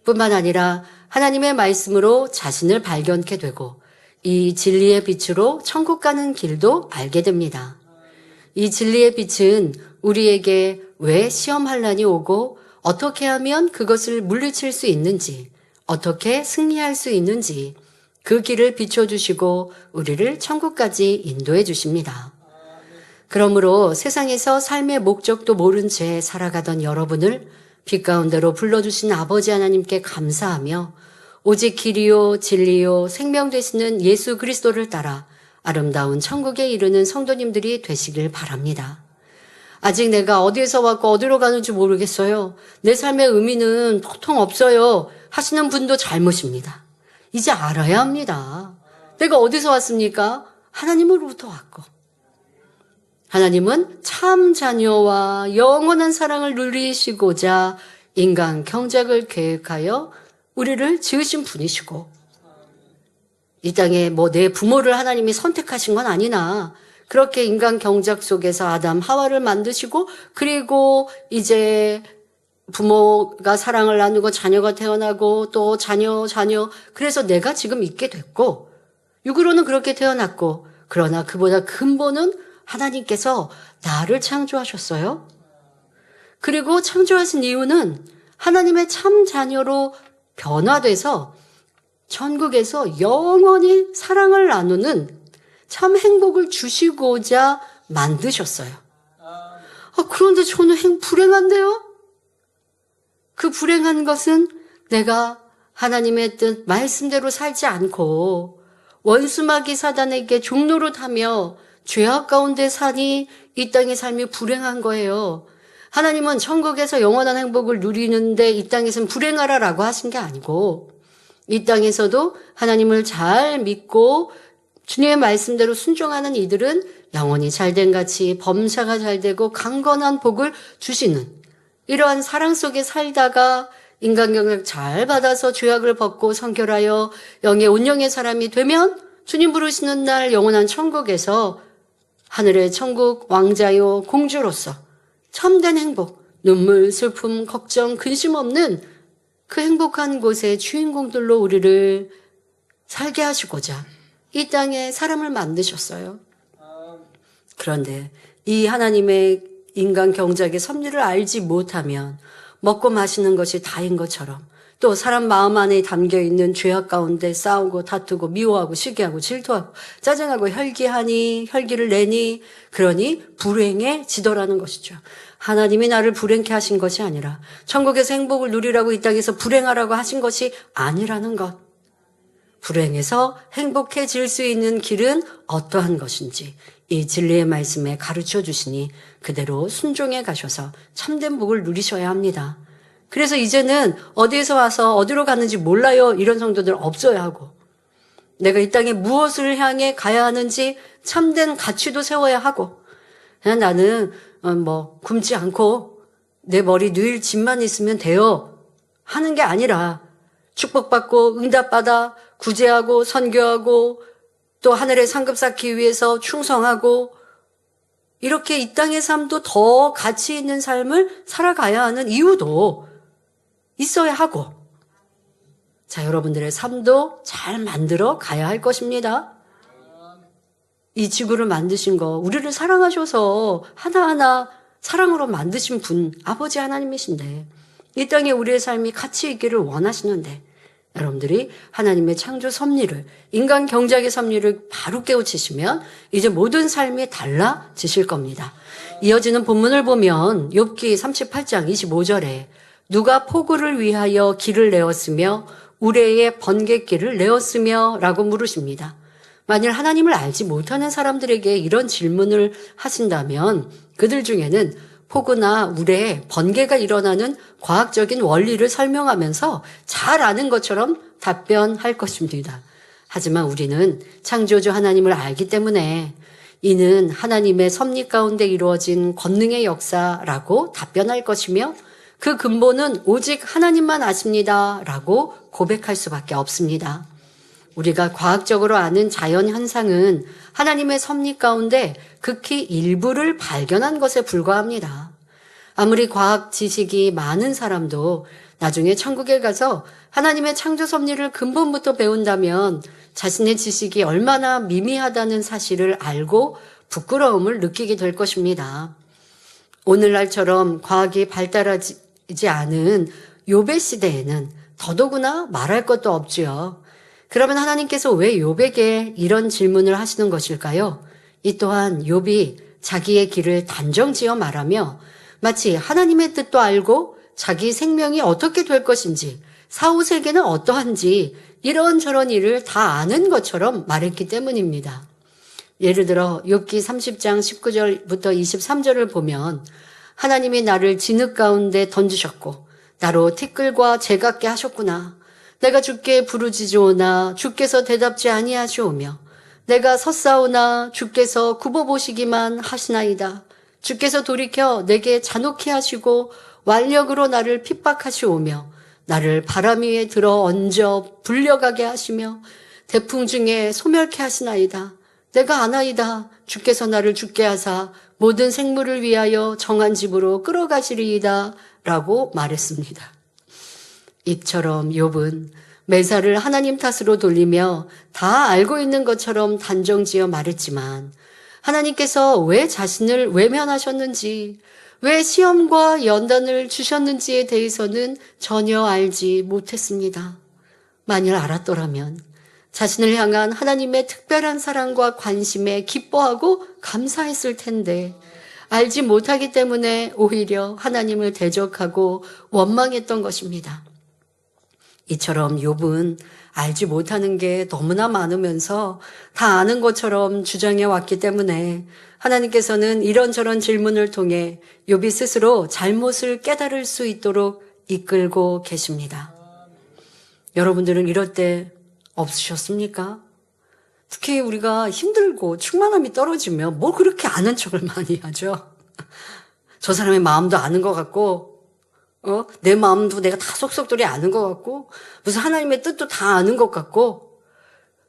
Speaker 4: 뿐만 아니라 하나님의 말씀으로 자신을 발견케 되고 이 진리의 빛으로 천국 가는 길도 알게 됩니다. 이 진리의 빛은 우리에게 왜 시험환란이 오고 어떻게 하면 그것을 물리칠 수 있는지, 어떻게 승리할 수 있는지 그 길을 비춰주시고 우리를 천국까지 인도해 주십니다. 그러므로 세상에서 삶의 목적도 모른 채 살아가던 여러분을 빛 가운데로 불러주신 아버지 하나님께 감사하며 오직 길이요 진리요 생명 되시는 예수 그리스도를 따라 아름다운 천국에 이르는 성도님들이 되시길 바랍니다. 아직 내가 어디에서 왔고 어디로 가는지 모르겠어요. 내 삶의 의미는 보통 없어요. 하시는 분도 잘못입니다. 이제 알아야 합니다. 내가 어디서 왔습니까? 하나님으로부터 왔고 하나님은 참 자녀와 영원한 사랑을 누리시고자 인간 경작을 계획하여 우리를 지으신 분이시고 이 땅에 내 부모를 하나님이 선택하신 건 아니나 그렇게 인간 경작 속에서 아담 하와를 만드시고 그리고 이제 부모가 사랑을 나누고 자녀가 태어나고 또 자녀 그래서 내가 지금 있게 됐고 육으로는 그렇게 태어났고 그러나 그보다 근본은 하나님께서 나를 창조하셨어요. 그리고 창조하신 이유는 하나님의 참 자녀로 변화돼서 천국에서 영원히 사랑을 나누는 참 행복을 주시고자 만드셨어요. 그런데 저는 불행한데요? 그 불행한 것은 내가 하나님의 뜻 말씀대로 살지 않고 원수마귀 사단에게 종노릇하며 죄악 가운데 사니 이 땅의 삶이 불행한 거예요. 하나님은 천국에서 영원한 행복을 누리는데 이 땅에서는 불행하라라고 하신 게 아니고 이 땅에서도 하나님을 잘 믿고 주님의 말씀대로 순종하는 이들은 영원히 잘된 같이 범사가 잘되고 강건한 복을 주시는 이러한 사랑 속에 살다가 인간 경력 잘 받아서 죄악을 벗고 성결하여 영의 온영의 사람이 되면 주님 부르시는 날 영원한 천국에서 하늘의 천국 왕자요 공주로서 참된 행복, 눈물, 슬픔, 걱정, 근심 없는 그 행복한 곳의 주인공들로 우리를 살게 하시고자 이 땅에 사람을 만드셨어요. 그런데 이 하나님의 인간 경작의 섭리를 알지 못하면 먹고 마시는 것이 다인 것처럼 또 사람 마음 안에 담겨있는 죄악 가운데 싸우고 다투고 미워하고 시기하고 질투하고 짜증하고 혈기를 내니 그러니 불행해지더라는 것이죠. 하나님이 나를 불행케 하신 것이 아니라 천국에서 행복을 누리라고 이 땅에서 불행하라고 하신 것이 아니라는 것. 불행해서 행복해질 수 있는 길은 어떠한 것인지 이 진리의 말씀에 가르쳐 주시니 그대로 순종해 가셔서 참된 복을 누리셔야 합니다. 그래서 이제는 어디에서 와서 어디로 가는지 몰라요 이런 성도들 없어야 하고 내가 이 땅에 무엇을 향해 가야 하는지 참된 가치도 세워야 하고 그냥 나는 굶지 않고 내 머리 누일 집만 있으면 돼요 하는 게 아니라 축복받고 응답받아 구제하고 선교하고 또 하늘의 상급 쌓기 위해서 충성하고 이렇게 이 땅의 삶도 더 가치 있는 삶을 살아가야 하는 이유도 있어야 하고 자 여러분들의 삶도 잘 만들어 가야 할 것입니다. 이 지구를 만드신 거 우리를 사랑하셔서 하나하나 사랑으로 만드신 분 아버지 하나님이신데 이 땅에 우리의 삶이 가치 있기를 원하시는데 여러분들이 하나님의 창조 섭리를 인간 경작의 섭리를 바로 깨우치시면 이제 모든 삶이 달라지실 겁니다. 이어지는 본문을 보면 욥기 38장 25절에 누가 포구를 위하여 길을 내었으며 우레의 번갯길을 내었으며 라고 물으십니다. 만일 하나님을 알지 못하는 사람들에게 이런 질문을 하신다면 그들 중에는 폭우나 우레, 번개가 일어나는 과학적인 원리를 설명하면서 잘 아는 것처럼 답변할 것입니다. 하지만 우리는 창조주 하나님을 알기 때문에 이는 하나님의 섭리 가운데 이루어진 권능의 역사라고 답변할 것이며 그 근본은 오직 하나님만 아십니다 라고 고백할 수밖에 없습니다. 우리가 과학적으로 아는 자연 현상은 하나님의 섭리 가운데 극히 일부를 발견한 것에 불과합니다. 아무리 과학 지식이 많은 사람도 나중에 천국에 가서 하나님의 창조 섭리를 근본부터 배운다면 자신의 지식이 얼마나 미미하다는 사실을 알고 부끄러움을 느끼게 될 것입니다. 오늘날처럼 과학이 발달하지 않은 욥의 시대에는 더더구나 말할 것도 없지요. 그러면 하나님께서 왜 욥에게 이런 질문을 하시는 것일까요? 이 또한 욥이 자기의 길을 단정지어 말하며 마치 하나님의 뜻도 알고 자기 생명이 어떻게 될 것인지 사후 세계는 어떠한지 이런저런 일을 다 아는 것처럼 말했기 때문입니다. 예를 들어 욥기 30장 19절부터 23절을 보면 하나님이 나를 진흙 가운데 던지셨고 나로 티끌과 재같게 하셨구나. 내가 주께 부르짖으오나 주께서 대답지 아니하시오며 내가 섰사오나 주께서 굽어보시기만 하시나이다. 주께서 돌이켜 내게 잔혹해 하시고 완력으로 나를 핍박하시오며 나를 바람 위에 들어 얹어 불려가게 하시며 대풍 중에 소멸케 하시나이다. 내가 아나이다. 주께서 나를 죽게 하사 모든 생물을 위하여 정한 집으로 끌어가시리이다 라고 말했습니다. 이처럼 욥은 매사를 하나님 탓으로 돌리며 다 알고 있는 것처럼 단정지어 말했지만 하나님께서 왜 자신을 외면하셨는지, 왜 시험과 연단을 주셨는지에 대해서는 전혀 알지 못했습니다. 만일 알았더라면 자신을 향한 하나님의 특별한 사랑과 관심에 기뻐하고 감사했을 텐데 알지 못하기 때문에 오히려 하나님을 대적하고 원망했던 것입니다. 이처럼 욥은 알지 못하는 게 너무나 많으면서 다 아는 것처럼 주장해 왔기 때문에 하나님께서는 이런저런 질문을 통해 욥이 스스로 잘못을 깨달을 수 있도록 이끌고 계십니다. 여러분들은 이럴 때 없으셨습니까? 특히 우리가 힘들고 충만함이 떨어지면 뭘 그렇게 아는 척을 많이 하죠. 저 사람의 마음도 아는 것 같고 내 마음도 내가 다 속속들이 아는 것 같고 무슨 하나님의 뜻도 다 아는 것 같고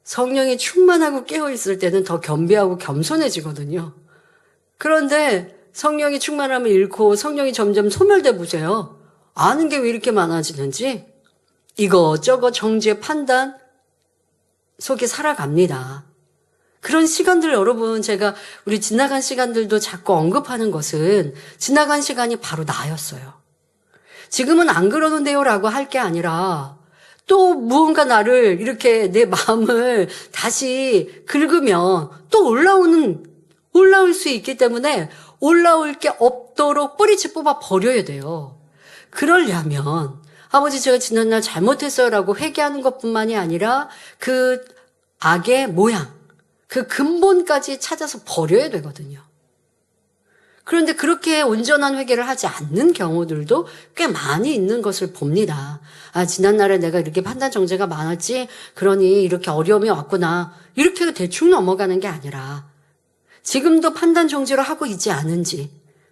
Speaker 4: 성령이 충만하고 깨어있을 때는 더 겸비하고 겸손해지거든요. 그런데 성령이 충만함을 잃고 성령이 점점 소멸돼 보세요. 아는 게 왜 이렇게 많아지는지 이거저거 정죄 판단 속에 살아갑니다. 그런 시간들 여러분 제가 우리 지나간 시간들도 자꾸 언급하는 것은 지나간 시간이 바로 나였어요. 지금은 안 그러는데요 라고 할 게 아니라 또 무언가 나를 이렇게 내 마음을 다시 긁으면 또 올라올 수 있기 때문에 올라올 게 없도록 뿌리채 뽑아 버려야 돼요. 그러려면 아버지 제가 지난날 잘못했어요 라고 회개하는 것뿐만이 아니라 그 악의 모양, 그 근본까지 찾아서 버려야 되거든요. 그런데 그렇게 온전한 회개를 하지 않는 경우들도 꽤 많이 있는 것을 봅니다. 아, 지난날에 내가 이렇게 판단 정죄가 많았지, 그러니 이렇게 어려움이 왔구나. 이렇게 대충 넘어가는 게 아니라 지금도 판단 정죄를 하고 있지 않은지,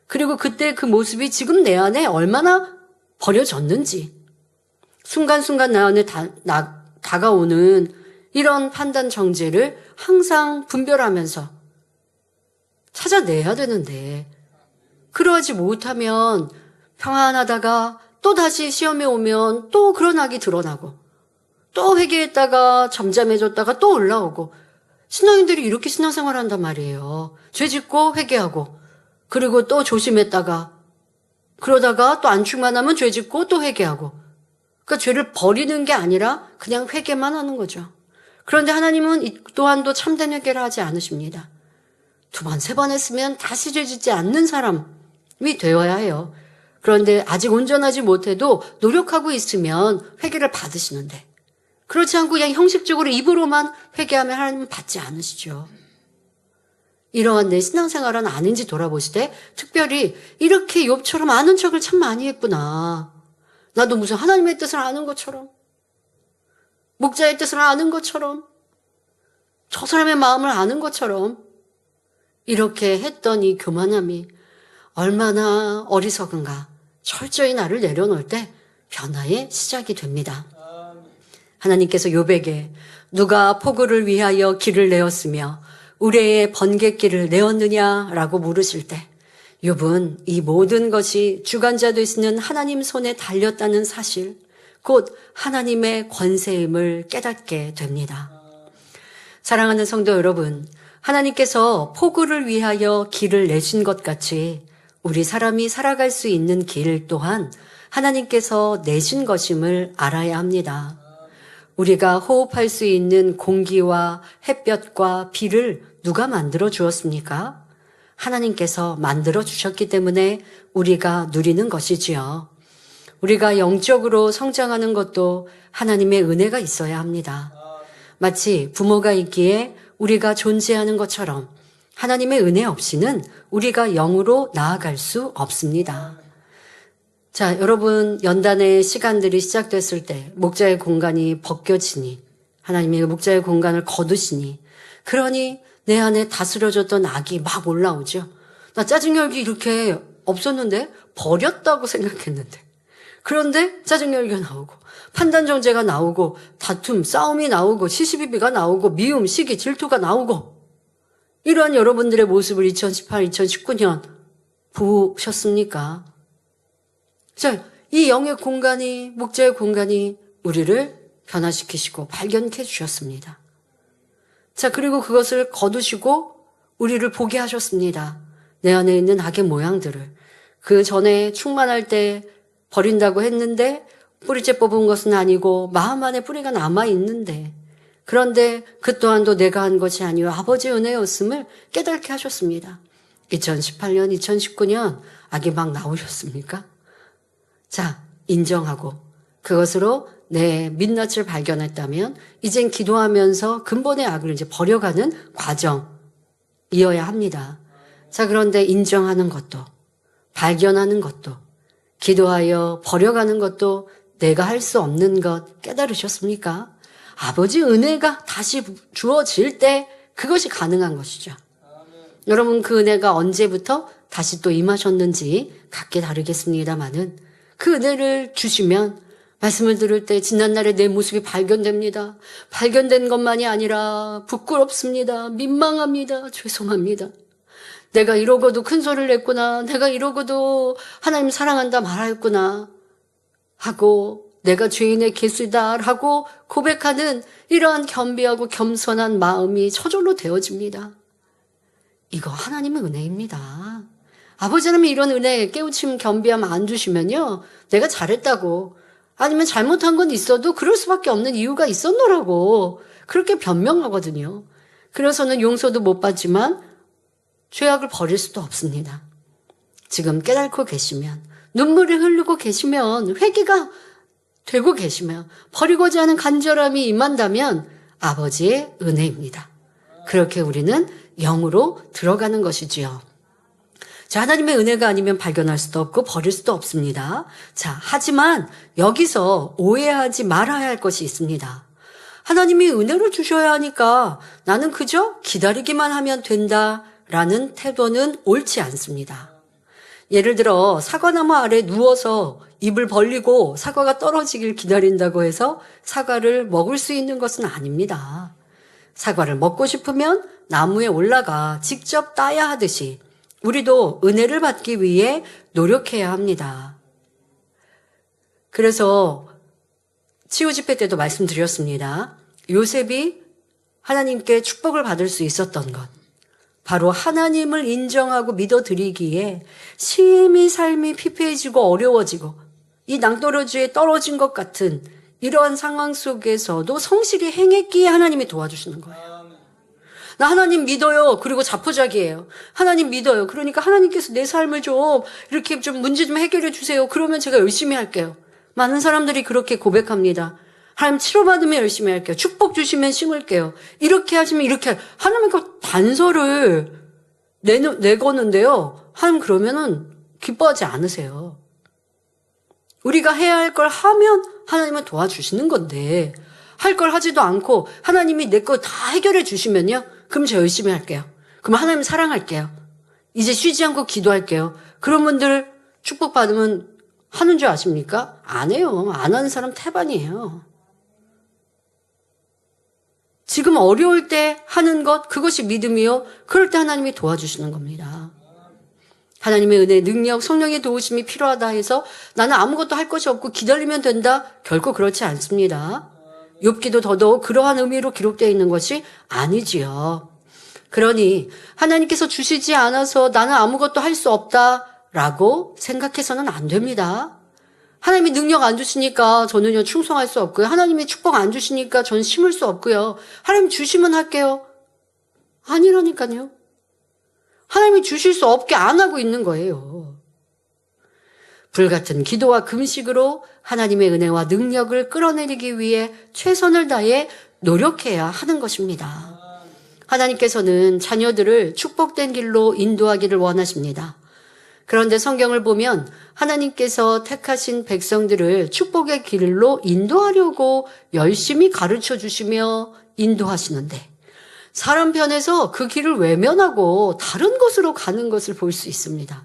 Speaker 4: 그리고 그때 그 모습이 지금 내 안에 얼마나 버려졌는지, 순간순간 나 안에 다가오는 이런 판단 정죄를 항상 분별하면서 찾아내야 되는데 그러하지 못하면 평안하다가 또 다시 시험에 오면 또 그런 악이 드러나고 또 회개했다가 잠잠해졌다가 또 올라오고 신앙인들이 이렇게 신앙생활 한단 말이에요. 죄 짓고 회개하고 그리고 또 조심했다가 그러다가 또 안 충만하면 죄 짓고 또 회개하고 그러니까 죄를 버리는 게 아니라 그냥 회개만 하는 거죠. 그런데 하나님은 이 또한도 참된 회개를 하지 않으십니다. 2번, 3번 했으면 다시 죄 짓지 않는 사람이 되어야 해요. 그런데 아직 온전하지 못해도 노력하고 있으면 회개를 받으시는데 그렇지 않고 그냥 형식적으로 입으로만 회개하면 하나님은 받지 않으시죠. 이러한 내 신앙생활은 아닌지 돌아보시되 특별히 이렇게 욥처럼 아는 척을 참 많이 했구나. 나도 무슨 하나님의 뜻을 아는 것처럼, 목자의 뜻을 아는 것처럼, 저 사람의 마음을 아는 것처럼 이렇게 했던 이 교만함이 얼마나 어리석은가. 철저히 나를 내려놓을 때 변화의 시작이 됩니다. 하나님께서 욥에게 누가 포구를 위하여 길을 내었으며 우레의 번갯길을 내었느냐라고 물으실 때 욥은 이 모든 것이 주관자 되시는 하나님 손에 달렸다는 사실, 곧 하나님의 권세임을 깨닫게 됩니다. 사랑하는 성도 여러분, 하나님께서 포구를 위하여 길을 내신 것 같이 우리 사람이 살아갈 수 있는 길 또한 하나님께서 내신 것임을 알아야 합니다. 우리가 호흡할 수 있는 공기와 햇볕과 비를 누가 만들어 주었습니까? 하나님께서 만들어 주셨기 때문에 우리가 누리는 것이지요. 우리가 영적으로 성장하는 것도 하나님의 은혜가 있어야 합니다. 마치 부모가 있기에 우리가 존재하는 것처럼 하나님의 은혜 없이는 우리가 영으로 나아갈 수 없습니다. 자, 여러분, 연단의 시간들이 시작됐을 때 목자의 공간이 벗겨지니 하나님의 목자의 공간을 거두시니 그러니 내 안에 다스려졌던 악이 막 올라오죠. 나 짜증열기 이렇게 없었는데 버렸다고 생각했는데 그런데 짜증열기가 나오고 판단정죄가 나오고 다툼, 싸움이 나오고 시시비비가 나오고 미움, 시기, 질투가 나오고 이러한 여러분들의 모습을 2018, 2019년 보셨습니까? 자, 이 영의 공간이, 목자의 공간이 우리를 변화시키시고 발견케 해주셨습니다. 자, 그리고 그것을 거두시고 우리를 보게 하셨습니다. 내 안에 있는 악의 모양들을. 그 전에 충만할 때 버린다고 했는데 뿌리째 뽑은 것은 아니고 마음 안에 뿌리가 남아있는데 그런데 그 또한도 내가 한 것이 아니요 아버지의 은혜였음을 깨닫게 하셨습니다. 2018년, 2019년 악이 막 나오셨습니까? 자, 인정하고 그것으로 내 민낯을 발견했다면 이젠 기도하면서 근본의 악을 이제 버려가는 과정이어야 합니다. 자, 그런데 인정하는 것도 발견하는 것도 기도하여 버려가는 것도 내가 할 수 없는 것 깨달으셨습니까? 아버지 은혜가 다시 주어질 때 그것이 가능한 것이죠. 여러분 그 은혜가 언제부터 다시 또 임하셨는지 각기 다르겠습니다마는 그 은혜를 주시면 말씀을 들을 때 지난날의 내 모습이 발견됩니다. 발견된 것만이 아니라 부끄럽습니다. 민망합니다. 죄송합니다. 내가 이러고도 큰 소리를 냈구나. 내가 이러고도 하나님 사랑한다 말하였구나 하고 내가 죄인의 개수다 하고 고백하는 이러한 겸비하고 겸손한 마음이 저절로 되어집니다. 이거 하나님의 은혜입니다. 아버지 하나님이 이런 은혜, 깨우침, 겸비함 안 주시면요. 내가 잘했다고 아니면 잘못한 건 있어도 그럴 수밖에 없는 이유가 있었노라고 그렇게 변명하거든요. 그래서는 용서도 못 받지만 죄악을 버릴 수도 없습니다. 지금 깨닫고 계시면 눈물이 흐르고 계시면 회개가 되고 계시면 버리고자 하는 간절함이 임한다면 아버지의 은혜입니다. 그렇게 우리는 영으로 들어가는 것이지요. 자, 하나님의 은혜가 아니면 발견할 수도 없고 버릴 수도 없습니다. 자, 하지만 여기서 오해하지 말아야 할 것이 있습니다. 하나님이 은혜를 주셔야 하니까 나는 그저 기다리기만 하면 된다라는 태도는 옳지 않습니다. 예를 들어 사과나무 아래 누워서 입을 벌리고 사과가 떨어지길 기다린다고 해서 사과를 먹을 수 있는 것은 아닙니다. 사과를 먹고 싶으면 나무에 올라가 직접 따야 하듯이 우리도 은혜를 받기 위해 노력해야 합니다. 그래서 치유 집회 때도 말씀드렸습니다. 요셉이 하나님께 축복을 받을 수 있었던 것. 바로 하나님을 인정하고 믿어드리기에 심히 삶이 피폐해지고 어려워지고 이 낭떠러지에 떨어진 것 같은 이러한 상황 속에서도 성실히 행했기에 하나님이 도와주시는 거예요. 나 하나님 믿어요. 그리고 자포자기예요. 하나님 믿어요. 그러니까 하나님께서 내 삶을 좀 이렇게 좀 문제 좀 해결해 주세요. 그러면 제가 열심히 할게요. 많은 사람들이 그렇게 고백합니다. 하나님 치료받으면 열심히 할게요. 축복 주시면 심을게요. 이렇게 하시면 이렇게 하나님과 단서를 내거는데요. 하나님 그러면은 기뻐하지 않으세요. 우리가 해야 할 걸 하면 하나님은 도와주시는 건데 할 걸 하지도 않고 하나님이 내 거 다 해결해 주시면요. 그럼 저 열심히 할게요. 그럼 하나님 사랑할게요. 이제 쉬지 않고 기도할게요. 그런 분들 축복받으면 하는 줄 아십니까? 안 해요. 안 하는 사람 태반이에요. 지금 어려울 때 하는 것, 그것이 믿음이요. 그럴 때 하나님이 도와주시는 겁니다. 하나님의 은혜, 능력, 성령의 도우심이 필요하다 해서 나는 아무것도 할 것이 없고 기다리면 된다? 결코 그렇지 않습니다. 욥기도 더더욱 그러한 의미로 기록되어 있는 것이 아니지요. 그러니 하나님께서 주시지 않아서 나는 아무것도 할 수 없다라고 생각해서는 안 됩니다. 하나님이 능력 안 주시니까 저는요 충성할 수 없고요. 하나님이 축복 안 주시니까 저는 심을 수 없고요. 하나님 주시면 할게요. 아니라니까요. 하나님이 주실 수 없게 안 하고 있는 거예요. 불같은 기도와 금식으로 하나님의 은혜와 능력을 끌어내리기 위해 최선을 다해 노력해야 하는 것입니다. 하나님께서는 자녀들을 축복된 길로 인도하기를 원하십니다. 그런데 성경을 보면 하나님께서 택하신 백성들을 축복의 길로 인도하려고 열심히 가르쳐 주시며 인도하시는데 사람 편에서 그 길을 외면하고 다른 곳으로 가는 것을 볼 수 있습니다.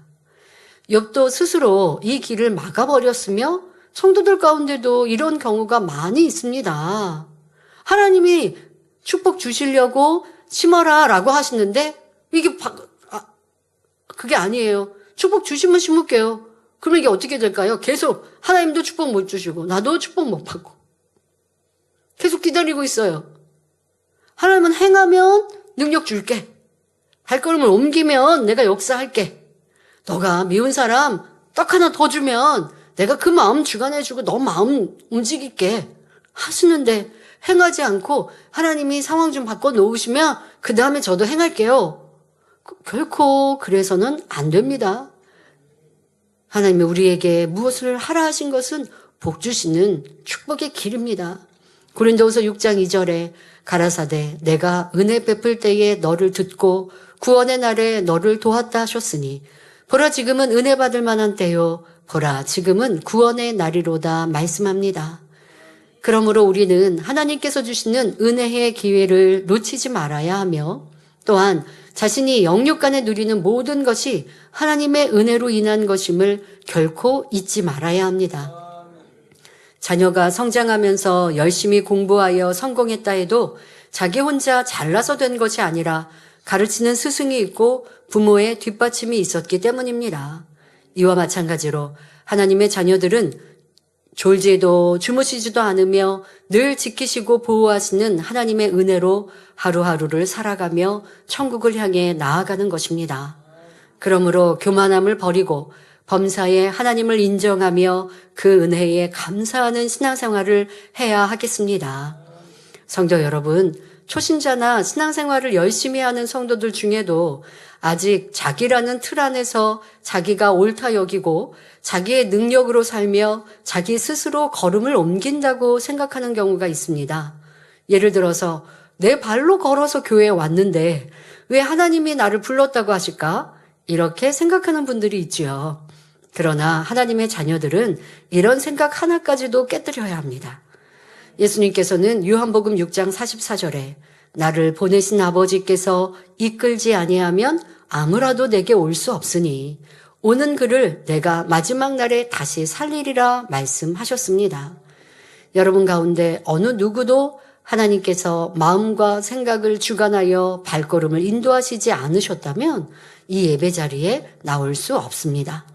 Speaker 4: 욥도 스스로 이 길을 막아버렸으며 성도들 가운데도 이런 경우가 많이 있습니다. 하나님이 축복 주시려고 심어라 라고 하시는데 이게 그게 아니에요. 축복 주시면 심을게요. 그러면 이게 어떻게 될까요? 계속 하나님도 축복 못 주시고 나도 축복 못 받고 계속 기다리고 있어요. 하나님은 행하면 능력 줄게. 발걸음을 옮기면 내가 역사할게. 너가 미운 사람 떡 하나 더 주면 내가 그 마음 주관해주고 너 마음 움직일게 하시는데 행하지 않고 하나님이 상황 좀 바꿔놓으시면 그 다음에 저도 행할게요. 결코 그래서는 안 됩니다. 하나님이 우리에게 무엇을 하라 하신 것은 복 주시는 축복의 길입니다. 고린도후서 6장 2절에 가라사대 내가 은혜 베풀 때에 너를 듣고 구원의 날에 너를 도왔다 하셨으니 보라 지금은 은혜 받을 만한 때요 보라 지금은 구원의 날이로다 말씀합니다. 그러므로 우리는 하나님께서 주시는 은혜의 기회를 놓치지 말아야 하며 또한 자신이 영육간에 누리는 모든 것이 하나님의 은혜로 인한 것임을 결코 잊지 말아야 합니다. 자녀가 성장하면서 열심히 공부하여 성공했다 해도 자기 혼자 잘나서 된 것이 아니라 가르치는 스승이 있고 부모의 뒷받침이 있었기 때문입니다. 이와 마찬가지로 하나님의 자녀들은 졸지에도 주무시지도 않으며 늘 지키시고 보호하시는 하나님의 은혜로 하루하루를 살아가며 천국을 향해 나아가는 것입니다. 그러므로 교만함을 버리고 범사에 하나님을 인정하며 그 은혜에 감사하는 신앙생활을 해야 하겠습니다. 성도 여러분, 초신자나 신앙생활을 열심히 하는 성도들 중에도 아직 자기라는 틀 안에서 자기가 옳다 여기고 자기의 능력으로 살며 자기 스스로 걸음을 옮긴다고 생각하는 경우가 있습니다. 예를 들어서 내 발로 걸어서 교회에 왔는데 왜 하나님이 나를 불렀다고 하실까? 이렇게 생각하는 분들이 있지요. 그러나 하나님의 자녀들은 이런 생각 하나까지도 깨뜨려야 합니다. 예수님께서는 요한복음 6장 44절에 나를 보내신 아버지께서 이끌지 아니하면 아무라도 내게 올 수 없으니 오는 그를 내가 마지막 날에 다시 살리리라 말씀하셨습니다. 여러분 가운데 어느 누구도 하나님께서 마음과 생각을 주관하여 발걸음을 인도하시지 않으셨다면 이 예배 자리에 나올 수 없습니다.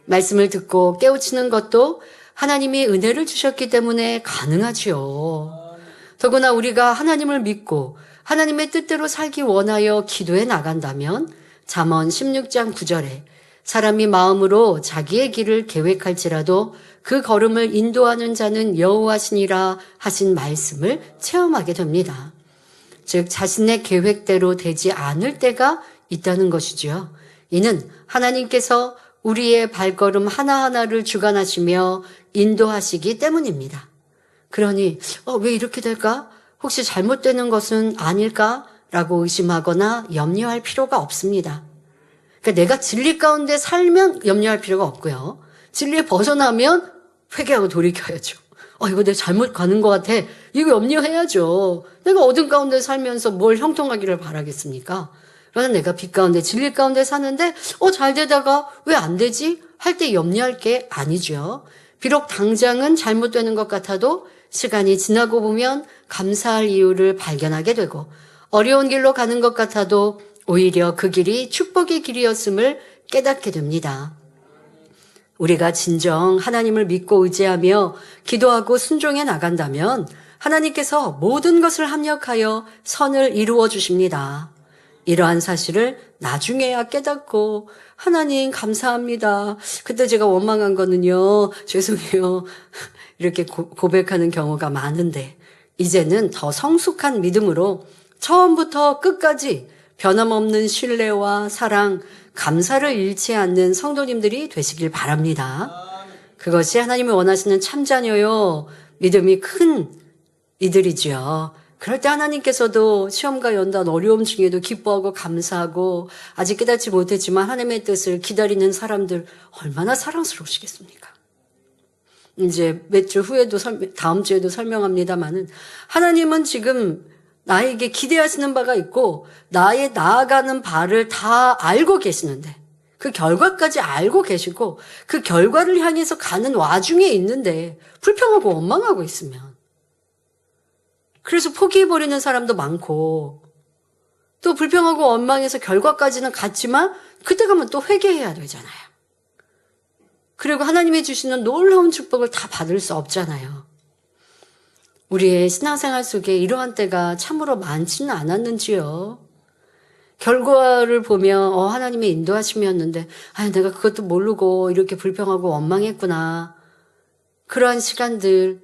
Speaker 4: 말씀을 듣고 깨우치는 것도 하나님이 은혜를 주셨기 때문에 가능하지요. 더구나 우리가 하나님을 믿고 하나님의 뜻대로 살기 원하여 기도해 나간다면 잠언 16장 9절에 사람이 마음으로 자기의 길을 계획할지라도 그 걸음을 인도하는 자는 여호와시니라 하신 말씀을 체험하게 됩니다. 즉 자신의 계획대로 되지 않을 때가 있다는 것이죠. 이는 하나님께서 우리의 발걸음 하나하나를 주관하시며 인도하시기 때문입니다. 그러니 왜 이렇게 될까? 혹시 잘못되는 것은 아닐까? 라고 의심하거나 염려할 필요가 없습니다. 그러니까 내가 진리 가운데 살면 염려할 필요가 없고요. 진리에 벗어나면 회개하고 돌이켜야죠. 이거 내가 잘못 가는 것 같아. 이거 염려해야죠. 내가 어둠 가운데 살면서 뭘 형통하기를 바라겠습니까? 그래서 내가 빛 가운데 진리 가운데 사는데 잘 되다가 왜 안 되지? 할 때 염려할 게 아니죠. 비록 당장은 잘못되는 것 같아도 시간이 지나고 보면 감사할 이유를 발견하게 되고 어려운 길로 가는 것 같아도 오히려 그 길이 축복의 길이었음을 깨닫게 됩니다. 우리가 진정 하나님을 믿고 의지하며 기도하고 순종해 나간다면 하나님께서 모든 것을 합력하여 선을 이루어 주십니다. 이러한 사실을 나중에야 깨닫고 하나님 감사합니다. 그때 제가 원망한 거는요. 죄송해요. 이렇게 고백하는 경우가 많은데 이제는 더 성숙한 믿음으로 처음부터 끝까지 변함없는 신뢰와 사랑, 감사를 잃지 않는 성도님들이 되시길 바랍니다. 그것이 하나님이 원하시는 참자녀요. 믿음이 큰 이들이지요. 그럴 때 하나님께서도 시험과 연단, 어려움 중에도 기뻐하고 감사하고 아직 깨닫지 못했지만 하나님의 뜻을 기다리는 사람들 얼마나 사랑스러우시겠습니까? 이제 몇 주 후에도 다음 주에도 설명합니다만은 하나님은 지금 나에게 기대하시는 바가 있고 나의 나아가는 바를 다 알고 계시는데 그 결과까지 알고 계시고 그 결과를 향해서 가는 와중에 있는데 불평하고 원망하고 있으면 그래서 포기해버리는 사람도 많고 또 불평하고 원망해서 결과까지는 갔지만 그때 가면 또 회개해야 되잖아요. 그리고 하나님이 주시는 놀라운 축복을 다 받을 수 없잖아요. 우리의 신앙생활 속에 이러한 때가 참으로 많지는 않았는지요. 결과를 보면 하나님의 인도하심이었는데 내가 그것도 모르고 이렇게 불평하고 원망했구나. 그러한 시간들이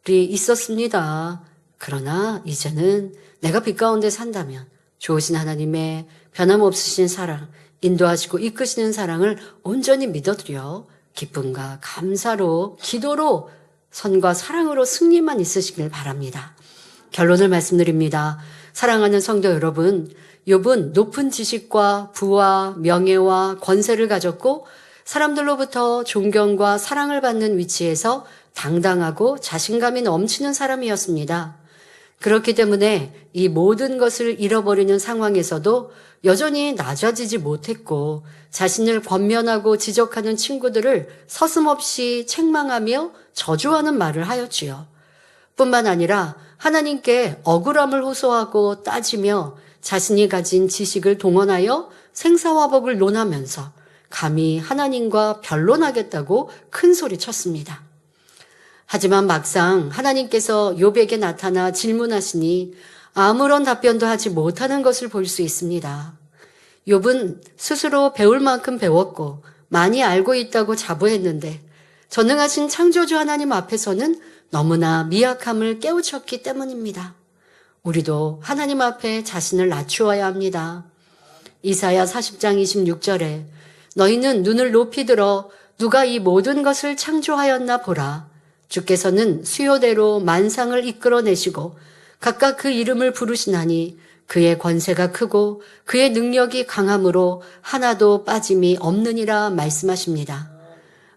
Speaker 4: 있었습니다. 그러나 이제는 내가 빛 가운데 산다면 좋으신 하나님의 변함없으신 사랑, 인도하시고 이끄시는 사랑을 온전히 믿어드려 기쁨과 감사로 기도로 선과 사랑으로 승리만 있으시길 바랍니다. 결론을 말씀드립니다. 사랑하는 성도 여러분, 욥은 높은 지식과 부와 명예와 권세를 가졌고 사람들로부터 존경과 사랑을 받는 위치에서 당당하고 자신감이 넘치는 사람이었습니다. 그렇기 때문에 이 모든 것을 잃어버리는 상황에서도 여전히 낮아지지 못했고 자신을 권면하고 지적하는 친구들을 서슴없이 책망하며 저주하는 말을 하였지요. 뿐만 아니라 하나님께 억울함을 호소하고 따지며 자신이 가진 지식을 동원하여 생사화복을 논하면서 감히 하나님과 변론하겠다고 큰 소리 쳤습니다. 하지만 막상 하나님께서 욥에게 나타나 질문하시니 아무런 답변도 하지 못하는 것을 볼 수 있습니다. 욥은 스스로 배울 만큼 배웠고 많이 알고 있다고 자부했는데 전능하신 창조주 하나님 앞에서는 너무나 미약함을 깨우쳤기 때문입니다. 우리도 하나님 앞에 자신을 낮추어야 합니다. 이사야 40장 26절에 너희는 눈을 높이 들어 누가 이 모든 것을 창조하였나 보라. 주께서는 수요대로 만상을 이끌어내시고 각각 그 이름을 부르시나니 그의 권세가 크고 그의 능력이 강함으로 하나도 빠짐이 없느니라 말씀하십니다.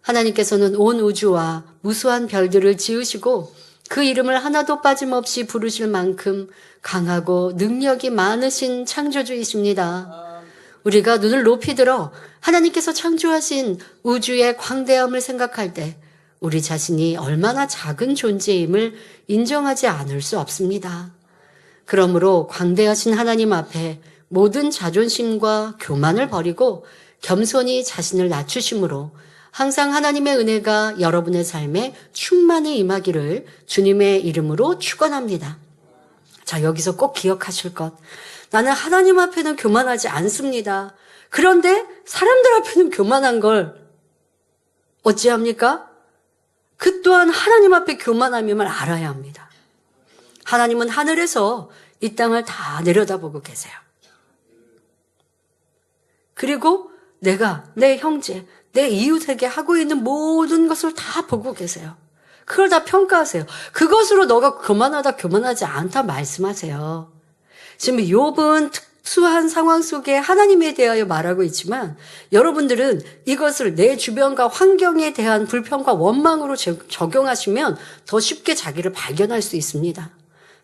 Speaker 4: 하나님께서는 온 우주와 무수한 별들을 지으시고 그 이름을 하나도 빠짐없이 부르실 만큼 강하고 능력이 많으신 창조주이십니다. 우리가 눈을 높이 들어 하나님께서 창조하신 우주의 광대함을 생각할 때 우리 자신이 얼마나 작은 존재임을 인정하지 않을 수 없습니다. 그러므로 광대하신 하나님 앞에 모든 자존심과 교만을 버리고 겸손히 자신을 낮추심으로 항상 하나님의 은혜가 여러분의 삶에 충만히 임하기를 주님의 이름으로 축원합니다. 자, 여기서 꼭 기억하실 것. 나는 하나님 앞에는 교만하지 않습니다. 그런데 사람들 앞에는 교만한 걸 어찌합니까? 그 또한 하나님 앞에 교만함임을 알아야 합니다. 하나님은 하늘에서 이 땅을 다 내려다보고 계세요. 그리고 내가, 내 형제, 내 이웃에게 하고 있는 모든 것을 다 보고 계세요. 그걸 다 평가하세요. 그것으로 너가 교만하다, 교만하지 않다 말씀하세요. 지금 욥은 수한 상황 속에 하나님에 대하여 말하고 있지만 여러분들은 이것을 내 주변과 환경에 대한 불평과 원망으로 적용하시면 더 쉽게 자기를 발견할 수 있습니다.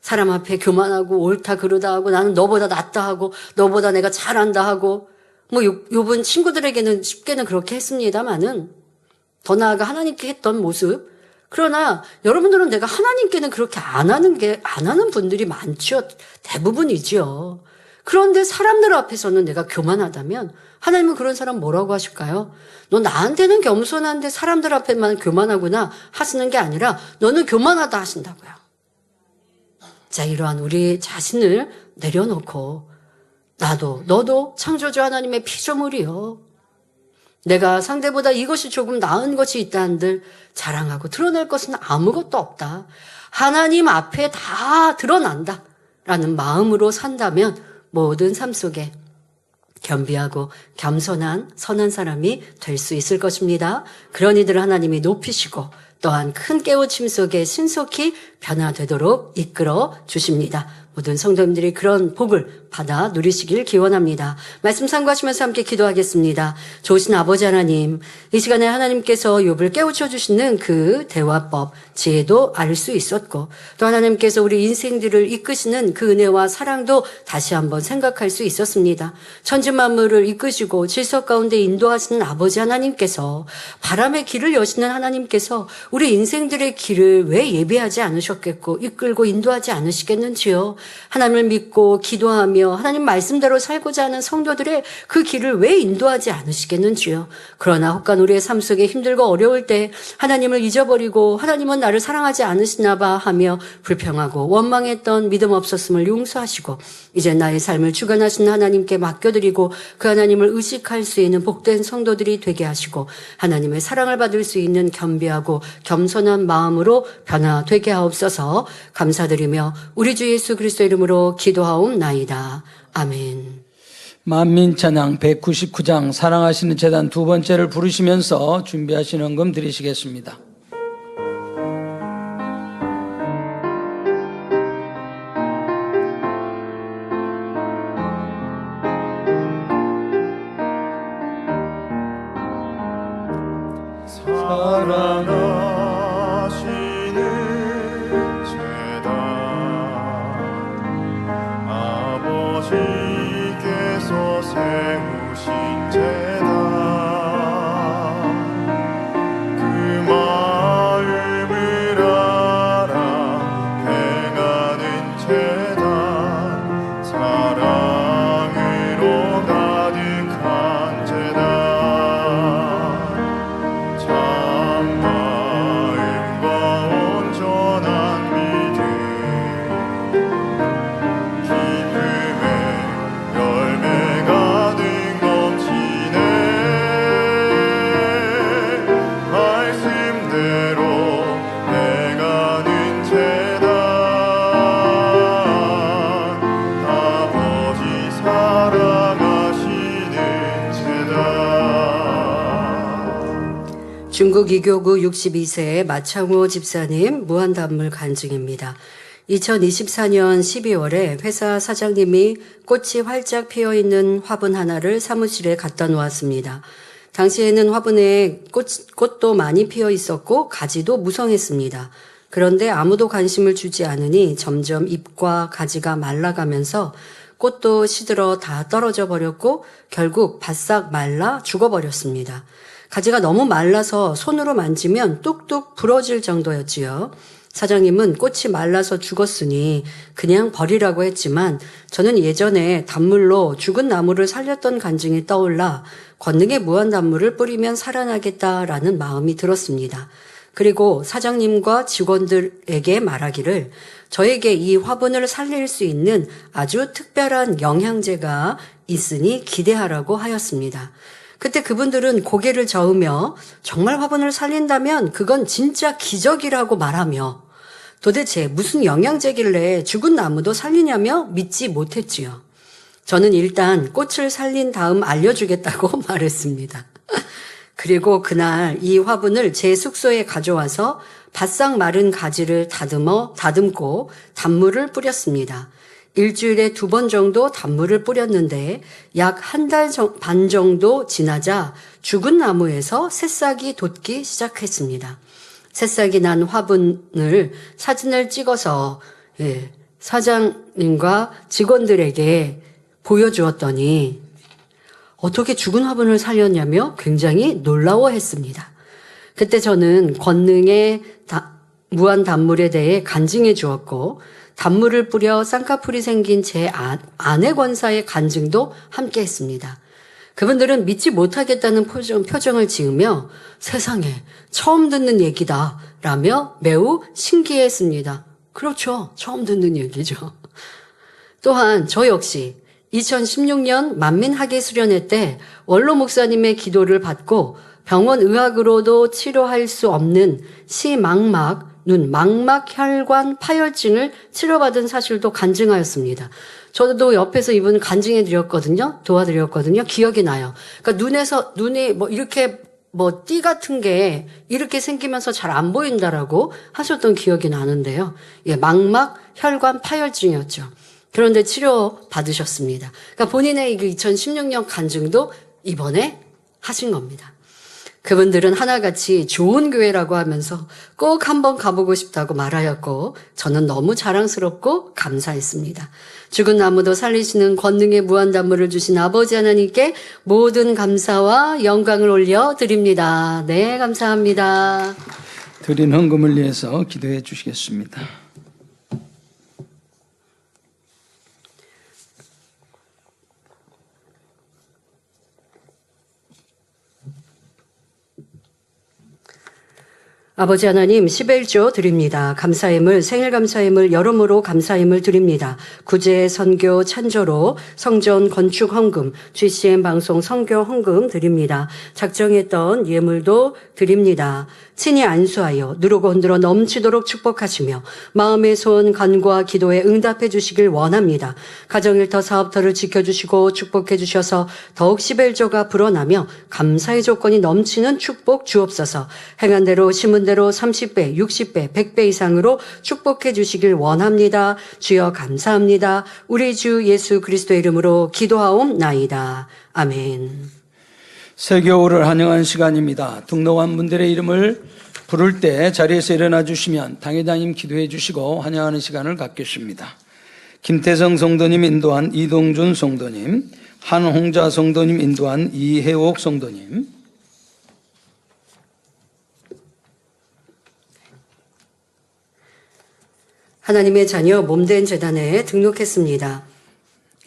Speaker 4: 사람 앞에 교만하고 옳다 그르다 하고 나는 너보다 낫다 하고 너보다 내가 잘한다 하고 뭐 욥은 친구들에게는 쉽게는 그렇게 했습니다마는 더 나아가 하나님께 했던 모습. 그러나 여러분들은 내가 하나님께는 그렇게 안 하는 분들이 많죠. 대부분이지요. 그런데 사람들 앞에서는 내가 교만하다면 하나님은 그런 사람 뭐라고 하실까요? 너 나한테는 겸손한데 사람들 앞에만 교만하구나 하시는 게 아니라 너는 교만하다 하신다고요. 자, 이러한 우리 자신을 내려놓고 너도 창조주 하나님의 피조물이요. 내가 상대보다 이것이 조금 나은 것이 있다 한들 자랑하고 드러낼 것은 아무것도 없다. 하나님 앞에 다 드러난다 라는 마음으로 산다면 모든 삶 속에 겸비하고 겸손한 선한 사람이 될 수 있을 것입니다. 그런 이들을 하나님이 높이시고 또한 큰 깨우침 속에 신속히 변화되도록 이끌어 주십니다. 모든 성도님들이 그런 복을 받아 누리시길 기원합니다. 말씀 참고하시면서 함께 기도하겠습니다. 좋으신 아버지 하나님, 이 시간에 하나님께서 욥을 깨우쳐 주시는 그 대화법, 지혜도 알 수 있었고 또 하나님께서 우리 인생들을 이끄시는 그 은혜와 사랑도 다시 한번 생각할 수 있었습니다. 천지 만물을 이끄시고 질서 가운데 인도하시는 아버지 하나님께서 바람의 길을 여시는 하나님께서 우리 인생들의 길을 왜 예비하지 않으셨겠고 이끌고 인도하지 않으시겠는지요. 하나님을 믿고 기도하며 하나님 말씀대로 살고자 하는 성도들의 그 길을 왜 인도하지 않으시겠는지요. 그러나 혹간 우리의 삶 속에 힘들고 어려울 때 하나님을 잊어버리고 하나님은 나를 사랑하지 않으시나 봐 하며 불평하고 원망했던 믿음 없었음을 용서하시고 이제 나의 삶을 주관하시는 하나님께 맡겨드리고 그 하나님을 의식할 수 있는 복된 성도들이 되게 하시고 하나님의 사랑을 받을 수 있는 겸비하고 겸손한 마음으로 변화되게 하옵소서. 감사드리며 우리 주 예수 그리스도 이름으로 기도하옵나이다. 아멘.
Speaker 2: 만민찬양 199장 사랑하시는 제단 두 번째를 부르시면서 준비하신 헌금 드리시겠습니다.
Speaker 5: 사랑하시는 제단 아버지께서 세우신 제단 그 마음을 알아 행하는 제단 사랑으로 가득한 제단 참마음과 온전한 믿음 기쁨의 열매가 등 넘치네 말씀대로 행하는 제단 아버지 사랑하시는 제단.
Speaker 4: 중국 이교구 62세 마창호 집사님 무한단물 간증입니다. 2024년 12월에 회사 사장님이 꽃이 활짝 피어있는 화분 하나를 사무실에 갖다 놓았습니다. 당시에는 화분에 꽃도 많이 피어 있었고 가지도 무성했습니다. 그런데 아무도 관심을 주지 않으니 점점 잎과 가지가 말라가면서 꽃도 시들어 다 떨어져 버렸고 결국 바싹 말라 죽어버렸습니다. 가지가 너무 말라서 손으로 만지면 뚝뚝 부러질 정도였지요. 사장님은 꽃이 말라서 죽었으니 그냥 버리라고 했지만 저는 예전에 단물로 죽은 나무를 살렸던 간증이 떠올라 권능의 무한단물을 뿌리면 살아나겠다라는 마음이 들었습니다. 그리고 사장님과 직원들에게 말하기를 저에게 이 화분을 살릴 수 있는 아주 특별한 영양제가 있으니 기대하라고 하였습니다. 그때 그분들은 고개를 저으며 정말 화분을 살린다면 그건 진짜 기적이라고 말하며 도대체 무슨 영양제길래 죽은 나무도 살리냐며 믿지 못했지요. 저는 일단 꽃을 살린 다음 알려주겠다고 말했습니다. 그리고 그날 이 화분을 제 숙소에 가져와서 바싹 마른 가지를 다듬고 단물을 뿌렸습니다. 일주일에 2번 정도 단물을 뿌렸는데 약 1달 반 정도 지나자 죽은 나무에서 새싹이 돋기 시작했습니다. 새싹이 난 화분을 사진을 찍어서 사장님과 직원들에게 보여주었더니 어떻게 죽은 화분을 살렸냐며 굉장히 놀라워했습니다. 그때 저는 권능의 무한 단물에 대해 간증해 주었고 단물을 뿌려 쌍꺼풀이 생긴 제 아내 권사의 간증도 함께 했습니다. 그분들은 믿지 못하겠다는 표정을 지으며 세상에 처음 듣는 얘기다 라며 매우 신기해했습니다. 그렇죠. 처음 듣는 얘기죠. 또한 저 역시 2016년 만민학예 수련회 때 원로 목사님의 기도를 받고 병원 의학으로도 치료할 수 없는 시망막, 망막 혈관 파열증을 치료받은 사실도 간증하였습니다. 저도 옆에서 이분 간증해 드렸거든요. 도와드렸거든요. 기억이 나요. 그러니까 눈이 이렇게 띠 같은 게 이렇게 생기면서 잘 안 보인다라고 하셨던 기억이 나는데요. 망막 혈관 파열증이었죠. 그런데 치료 받으셨습니다. 그러니까 본인의 2016년 간증도 이번에 하신 겁니다. 그분들은 하나같이 좋은 교회라고 하면서 꼭 한번 가보고 싶다고 말하였고 저는 너무 자랑스럽고 감사했습니다. 죽은 나무도 살리시는 권능의 무한단물을 주신 아버지 하나님께 모든 감사와 영광을 올려드립니다. 네, 감사합니다.
Speaker 2: 드린 헌금을 위해서 기도해 주시겠습니다.
Speaker 4: 아버지 하나님 11조 드립니다. 감사임을 생일 감사임을 여러모로 감사임을 드립니다. 구제 선교 찬조로 성전 건축 헌금 GCN 방송 선교 헌금 드립니다. 작정했던 예물도 드립니다. 친히 안수하여 누르고 흔들어 넘치도록 축복하시며 마음의 소원 간구와 기도에 응답해 주시길 원합니다. 가정일터 사업터를 지켜주시고 축복해 주셔서 더욱 11조가 불어나며 감사의 조건이 넘치는 축복 주옵소서. 행한 대로 심은 대로 30배, 60배, 100배 이상으로 축복해 주시길 원합니다. 주여 감사합니다. 우리 주 예수 그리스도의 이름으로 기도하옵나이다. 아멘.
Speaker 2: 새 겨울을 환영한 시간입니다. 등록한 분들의 이름을 부를 때 자리에서 일어나 주시면 당회장님 기도해 주시고 환영하는 시간을 갖겠습니다. 김태성 성도님 인도한 이동준 성도님, 한홍자 성도님 인도한 이혜옥 성도님,
Speaker 4: 하나님의 자녀 몸된 재단에 등록했습니다.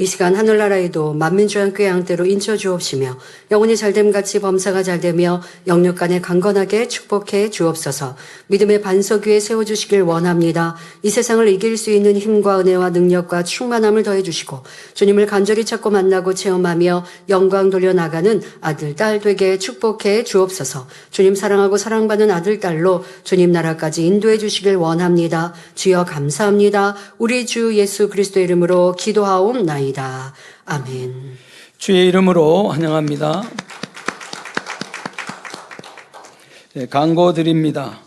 Speaker 4: 이 시간 하늘나라에도 만민주한교회 양떼로 인쳐 주옵시며 영혼이 잘됨같이 범사가 잘되며 영육간에 강건하게 축복해 주옵소서. 믿음의 반석 위에 세워주시길 원합니다. 이 세상을 이길 수 있는 힘과 은혜와 능력과 충만함을 더해 주시고 주님을 간절히 찾고 만나고 체험하며 영광 돌려나가는 아들, 딸 되게 축복해 주옵소서. 주님 사랑하고 사랑받는 아들, 딸로 주님 나라까지 인도해 주시길 원합니다. 주여 감사합니다. 우리 주 예수 그리스도의 이름으로 기도하옵나이다. 아멘.
Speaker 2: 주의 이름으로 환영합니다. 강고 드립니다.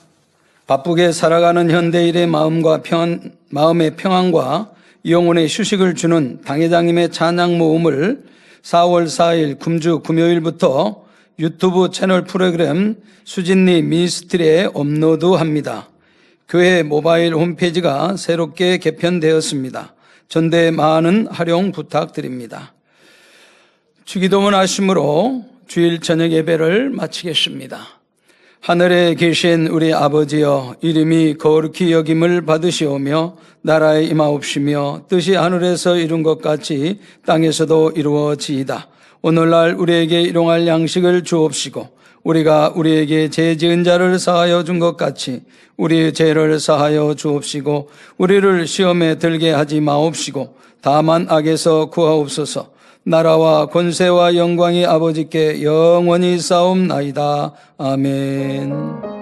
Speaker 2: 바쁘게 살아가는 현대인의 마음의 평안과 영혼의 휴식을 주는 당회장님의 찬양 모음을 4월 4일 금주 금요일부터 유튜브 채널 프로그램 수진리 미니스트리에 업로드합니다. 교회 모바일 홈페이지가 새롭게 개편되었습니다. 전대 많은 활용 부탁드립니다. 주기도문 하심으로 주일 저녁 예배를 마치겠습니다. 하늘에 계신 우리 아버지여, 이름이 거룩히 여김을 받으시오며 나라에 임하옵시며 뜻이 하늘에서 이룬 것 같이 땅에서도 이루어지이다. 오늘날 우리에게 일용할 양식을 주옵시고 우리가 우리에게 죄 지은 자를 사하여 준 것 같이 우리의 죄를 사하여 주옵시고 우리를 시험에 들게 하지 마옵시고 다만 악에서 구하옵소서. 나라와 권세와 영광이 아버지께 영원히 싸움나이다. 아멘.